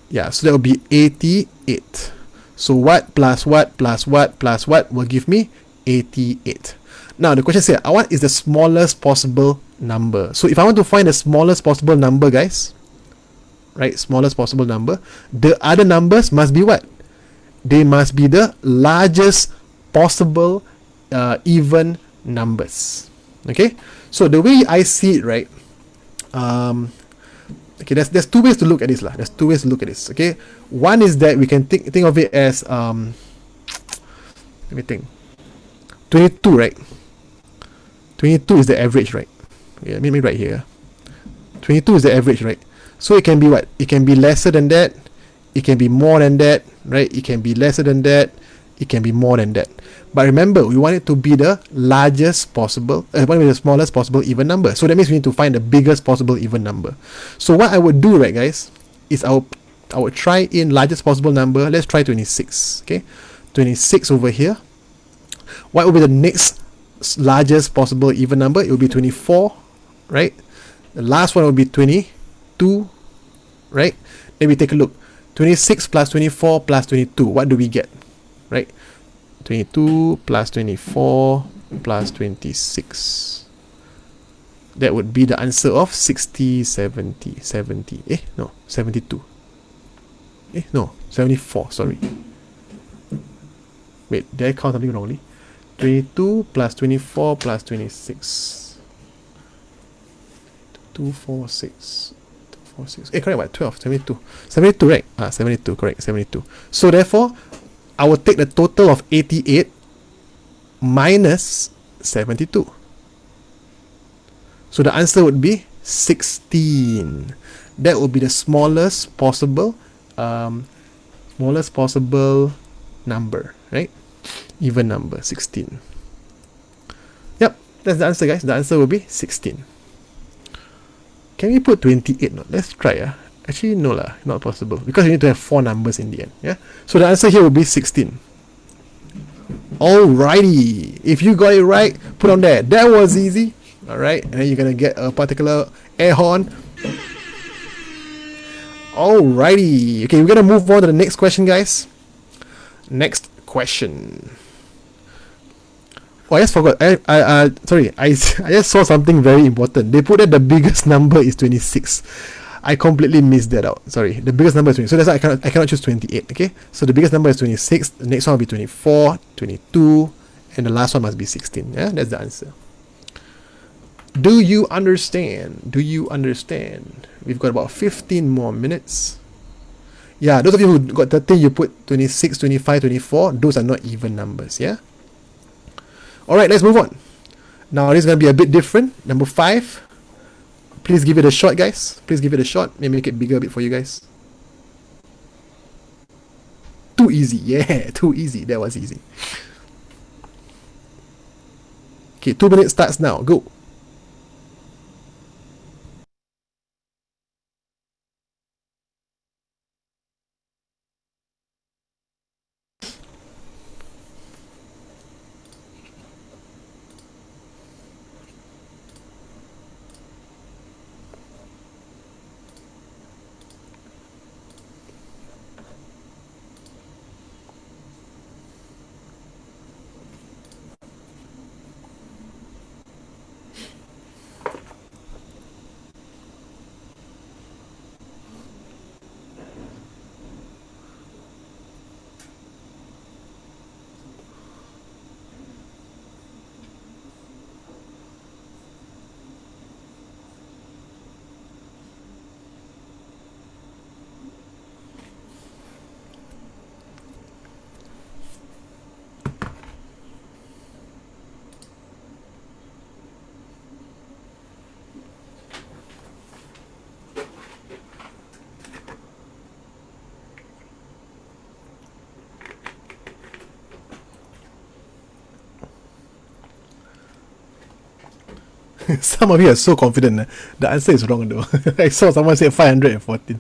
Yeah, so that would be 88. So what plus what plus what plus what will give me 88. Now the question says, what is the smallest possible number? So if I want to find the smallest possible number, guys, right, smallest possible number, the other numbers must be what? They must be the largest possible even numbers. Okay, so the way I see it, right, okay, there's 2 ways to look at this. There's 2 ways to look at this. Okay, one is that we can think of it as let me think, 22, right? 22 is the average, right? Yeah, let me write here. 22 is the average, right? So it can be what? It can be lesser than that. It can be more than that, right? It can be lesser than that. It can be more than that. But remember, we want it to be the largest possible, the smallest possible even number. So that means we need to find the biggest possible even number. So what I would do, right, guys, is I would try in largest possible number. Let's try 26. Okay, 26 over here. What will be the next largest possible even number? It will be 24, right? The last one will be 22, right? Then we take a look. 26 plus 24 plus 22. What do we get? Right? 22 plus 24 plus 26. That would be the answer of 60, 70, 70. No, 72. No, 74, sorry. Wait, did I count something wrongly? 22 plus 24 plus 26. 246. 246. Correct, what? 12, 72. 72, right? 72, correct, 72. So therefore, I will take the total of 88 minus 72. So the answer would be 16. That would be the smallest possible number, right? Even number, 16. Yep, that's the answer, guys. The answer will be 16. Can we put 28? No, let's try. Actually, no lah, not possible, because you need to have 4 numbers in the end. Yeah. So the answer here will be 16. Alrighty, if you got it right, put on there. That was easy. Alright, and then you're gonna get a particular air horn. Alrighty, okay, we're gonna move on to the next question, guys. Next question. Oh, I just forgot. Sorry, I just saw something very important. They put that the biggest number is 26. I completely missed that out. Sorry, the biggest number is 20. So that's why I cannot choose 28. Okay, so the biggest number is 26. The next one will be 24, 22, and the last one must be 16. Yeah, that's the answer. Do you understand? Do you understand? We've got about 15 more minutes. Yeah, those of you who got 13, you put 26, 25, 24. Those are not even numbers. Yeah. All right, let's move on. Now this is gonna be a bit different. Number 5. Please give it a shot, guys. Please give it a shot. Maybe make it bigger a bit for you guys. Too easy. Yeah, too easy. That was easy. Okay, 2 minutes starts now. Go. Some of you are so confident. The answer is wrong though. I saw someone say 514.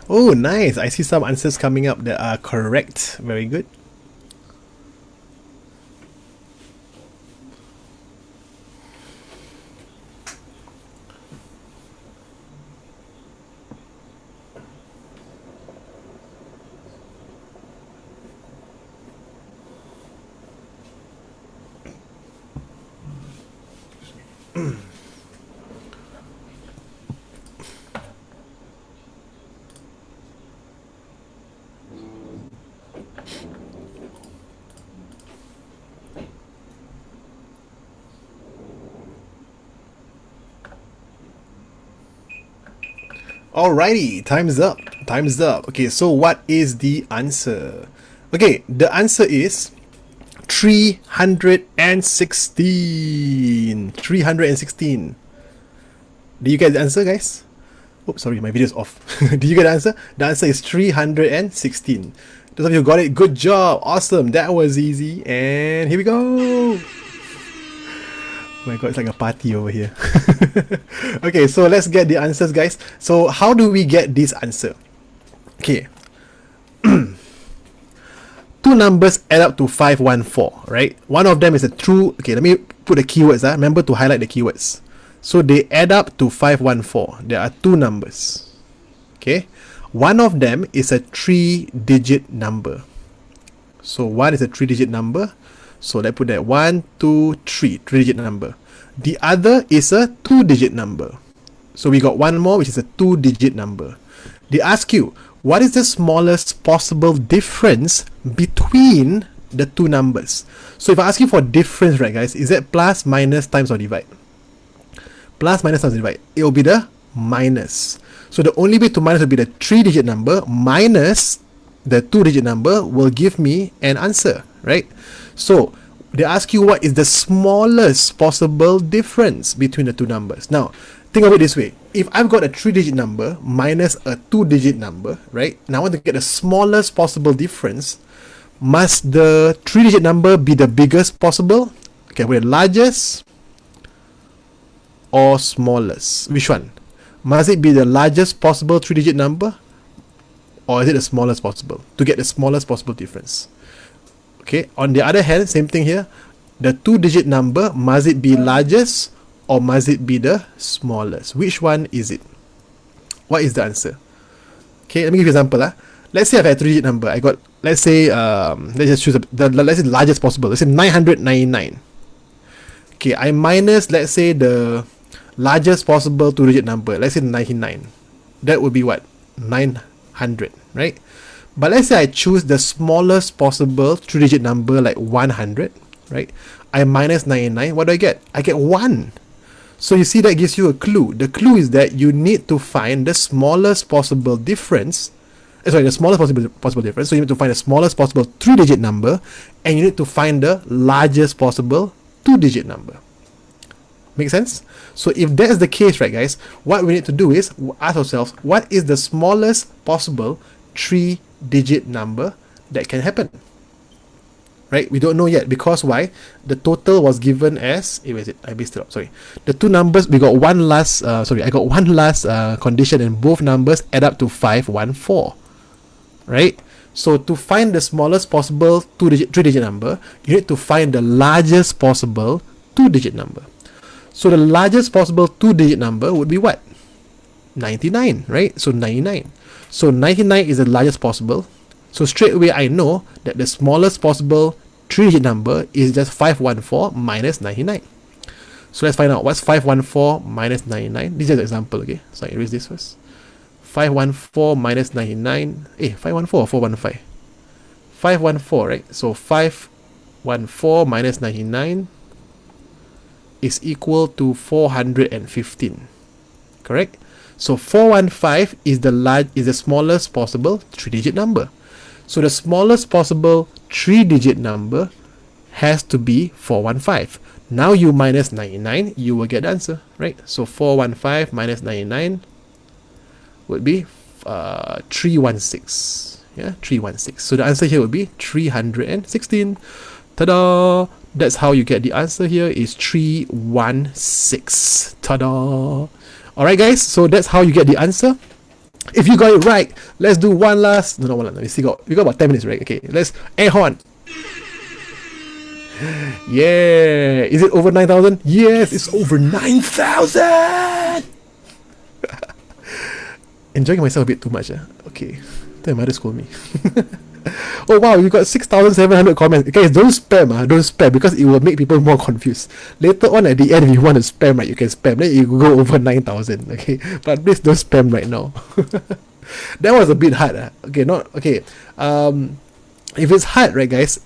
Oh, nice. I see some answers coming up that are correct. Very good. Alrighty, time's up. Time's up. Okay, so what is the answer? Okay, the answer is 316. 316. Did you get the answer, guys? Oh, sorry, my video's off. Did you get the answer? The answer is 316. Those of you who got it, good job. Awesome. That was easy. And here we go. Oh my god, it's like a party over here. Okay, so let's get the answers, guys. So how do we get this answer? Okay. Two numbers add up to 514, right? One of them is a true... Okay, let me put the keywords. Remember to highlight the keywords. So they add up to 514. There are two numbers. Okay. One of them is a 3-digit number. So one is a 3-digit number. So let's put that 1, 2, 3, 3-digit number. The other is a 2-digit number. So we got one more, which is a 2-digit number. They ask you, what is the smallest possible difference between the two numbers. So if I ask you for difference, right guys, is that plus, minus, times or divide? Plus, minus, times or divide. It will be the minus. So the only way to minus will be the 3-digit number minus the 2-digit number will give me an answer, right? So they ask you what is the smallest possible difference between the two numbers. Now, think of it this way. If I've got a 3-digit number minus a 2-digit number, right? Now I want to get the smallest possible difference. Must the 3-digit number be the biggest possible? Okay, we're largest or smallest? Which one? Must it be the largest possible 3-digit number? Or is it the smallest possible? To get the smallest possible difference. Okay, on the other hand, same thing here. The 2-digit number, must it be largest or must it be the smallest? Which one is it? What is the answer? Okay, let me give you an example. Let's say I have a 3-digit number. I got, let's say, let's just choose let's say the largest possible. Let's say 999. Okay, I minus, let's say, the largest possible 2-digit number. Let's say 99. That would be what? 900, right? But let's say I choose the smallest possible 3-digit number, like 100, right? I minus 99. What do I get? I get 1. So you see, that gives you a clue. The clue is that you need to find the smallest possible difference. The smallest possible difference. So you need to find the smallest possible 3-digit number, and you need to find the largest possible 2-digit number. Make sense? So if that is the case, right guys, what we need to do is ask ourselves, what is the smallest possible 3-digit number that can happen? Right? We don't know yet, because why? The total was given as, where is it? I missed it up. Sorry. The two numbers, we got one last, I got one last condition, and both numbers add up to 514. Right? So to find the smallest possible 3-digit number, you need to find the largest possible 2-digit number. So the largest possible 2-digit number would be what? 99, right? So 99. So 99 is the largest possible. So straight away I know that the smallest possible 3-digit number is just 514 minus 99. So let's find out what's 514 minus 99. This is an example, okay? So I erase this first. 514 minus 99. 514 or 415? 514, right? So 514 minus 99 is equal to 415. Correct? So 415 is the smallest possible 3-digit number. So the smallest possible 3-digit number has to be 415. Now you minus 99, you will get the answer, right? So 415 minus 99 would be 316. Yeah, 316. So the answer here would be 316. Ta-da! That's how you get the answer here, is 316. Ta-da! Alright guys, so that's how you get the answer. If you got it right, let's do one last. No, one last. We got about 10 minutes, right? Okay, let's air horn. Yeah, is it over 9,000? Yes, it's over 9,000. Enjoying myself a bit too much. Okay, my mother scold me. Oh wow, you got 6,700 comments. Guys, don't spam, don't spam, because it will make people more confused. Later on at the end, if you want to spam, right, you can spam. Then you go over 9,000. Okay, but please don't spam right now. That was a bit hard. Okay, not okay. If it's hard, right, guys,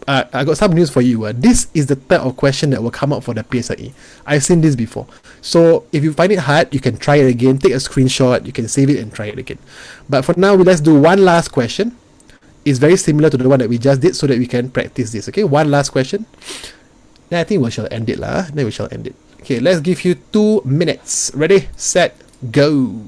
I got some news for you. This is the type of question that will come up for the PSLE. I've seen this before. So if you find it hard, you can try it again. Take a screenshot. You can save it and try it again. But for now, let's do one last question. It's very similar to the one that we just did, so that we can practice this. Okay, one last question. Then I think we shall end it lah. Then we shall end it. Okay, let's give you 2 minutes. Ready, set, go.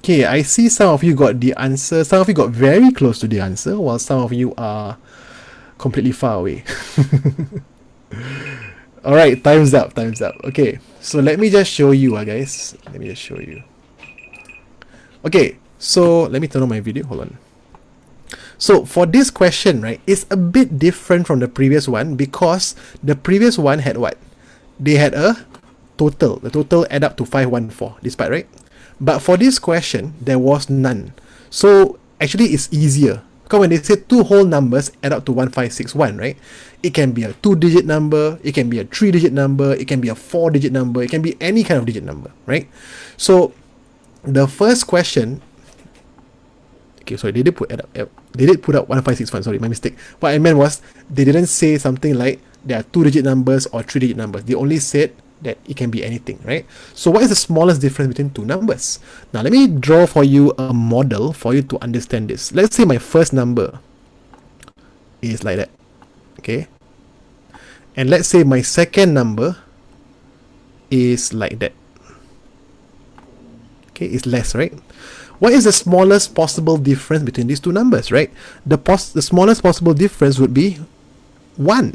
Okay, I see some of you got the answer. Some of you got very close to the answer, while some of you are completely far away. Alright, time's up, time's up. Okay, so let me just show you, guys. Let me just show you. Okay, so let me turn on my video. Hold on. So for this question, right, it's a bit different from the previous one because the previous one had what? They had a total. The total add up to 514, this part, right? But for this question, there was none. So actually it's easier. Because when they say two whole numbers add up to 1561, right? It can be a 2-digit number, it can be a 3-digit number, it can be a 4-digit number, it can be any kind of digit number, right? So the first question, okay, sorry, they did put add up, they did put up 1561, sorry, my mistake. What I meant was they didn't say something like there are 2-digit numbers or 3-digit numbers. They only said that it can be anything, right? So what is the smallest difference between two numbers? Now let me draw for you a model for you to understand this. Let's say my first number is like that, okay? And let's say my second number is like that. Okay, it's less, right? What is the smallest possible difference between these two numbers, right? The smallest possible difference would be 1.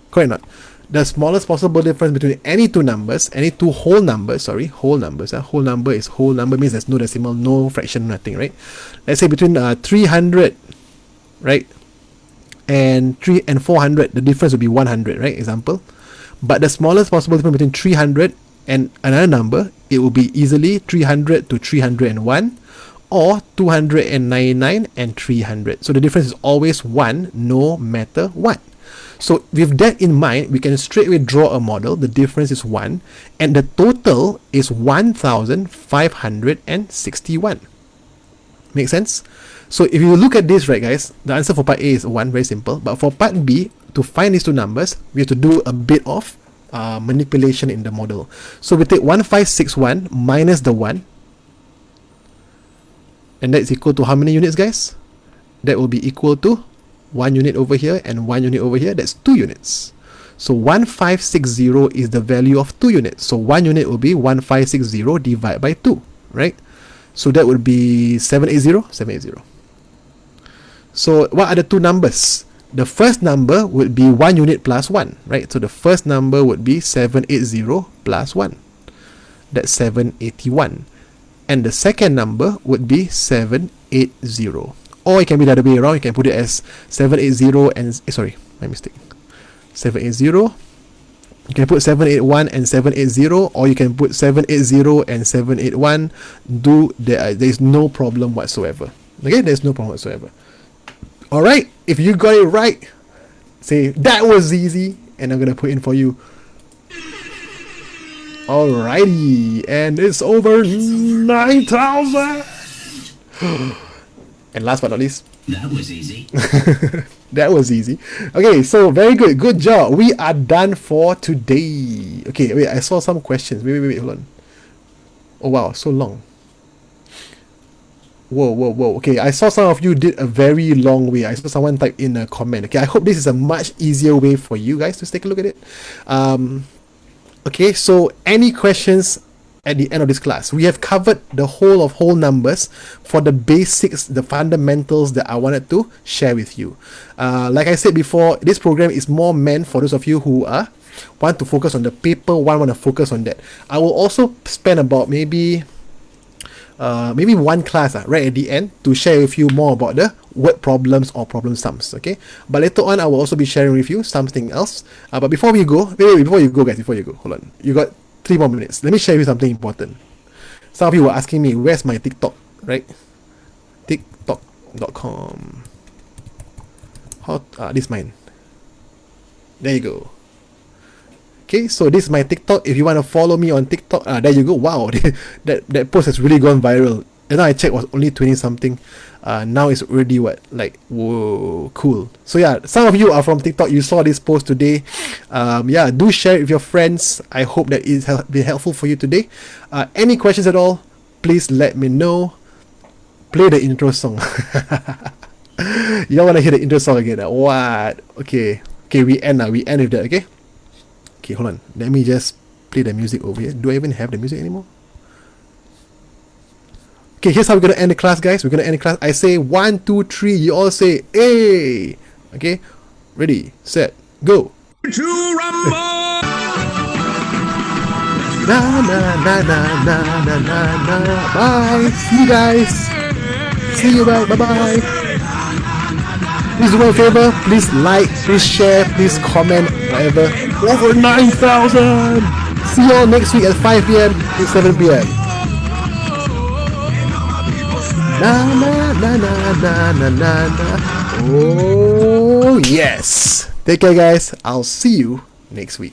Correct or not? The smallest possible difference between any two numbers, any two whole numbers, whole numbers. Whole number is whole number, means there's no decimal, no fraction, nothing, right? Let's say between 300, right, and 400, the difference would be 100, right? Example. But the smallest possible difference between 300 and another number, it will be easily 300 to 301, or 299 and 300. So the difference is always 1, no matter what. So with that in mind, we can straight away draw a model. The difference is 1, and the total is 1561. Make sense? So if you look at this, right, guys, the answer for part A is 1, very simple. But for part B, to find these two numbers, we have to do a bit of manipulation in the model. So we take 1561 minus the 1, and that's equal to how many units, guys? That will be equal to 1 unit over here and 1 unit over here. That's 2 units. So 1560 is the value of 2 units. So 1 unit will be 1560 divided by 2, right? So that would be 780. So what are the two numbers? The first number would be 1 unit plus 1, right? So the first number would be 780 plus 1. That's 781. And the second number would be 780. Or it can be the other way around. You can put it as 780 and... sorry, my mistake. 780. You can put 781 and 780, or you can put 780 and 781. There is no problem whatsoever. Okay, there's no problem whatsoever. Alright, if you got it right, say, that was easy, and I'm going to put in for you. Alrighty, and it's over 9,000. And last but not least, that was easy. That was easy. Okay, so very good. Good job. We are done for today. Okay, wait, I saw some questions. Wait, hold on. Oh, wow, so long. Whoa. Okay, I saw some of you did a very long way. I saw someone type in a comment. Okay, I hope this is a much easier way for you guys to take a look at it. Okay, so any questions at the end of this class? We have covered the whole of whole numbers for the basics, the fundamentals that I wanted to share with you. Like I said before, this program is more meant for those of you who want to focus on the paper, want to focus on that. I will also spend about maybe one class right at the end to share with you more about the word problems or problem sums. Okay, but later on I will also be sharing with you something else. But before we go, before you go, hold on. You got 3 more minutes. Let me share with you something important. Some of you were asking me, where's my TikTok, right? TikTok.com. This is mine. There you go. Okay, so this is my TikTok. If you want to follow me on TikTok, there you go. Wow, that post has really gone viral. And now I checked, was only 20 something. Now it's already whoa, cool. So yeah, some of you are from TikTok. You saw this post today. Yeah, do share it with your friends. I hope that it's been helpful for you today. Any questions at all, please let me know. Play the intro song. You don't want to hear the intro song again? What? Okay, we end now. We end with that. Okay, hold on. Let me just play the music over here. Do I even have the music anymore? Okay, here's how we're gonna end the class, guys. We're gonna end the class. I say 1, 2, 3. You all say A. Okay, ready, set, go. To rumble! Na na na na na na na na. Bye. See you guys. See you. Bye. Bye bye. Please do me a favor. Please like. Please share. Please comment. Whatever. Over 9,000. See you all next week at 5 p.m. to 7 p.m. Na na na na na na na na. Oh yes. Take care, guys. I'll see you next week.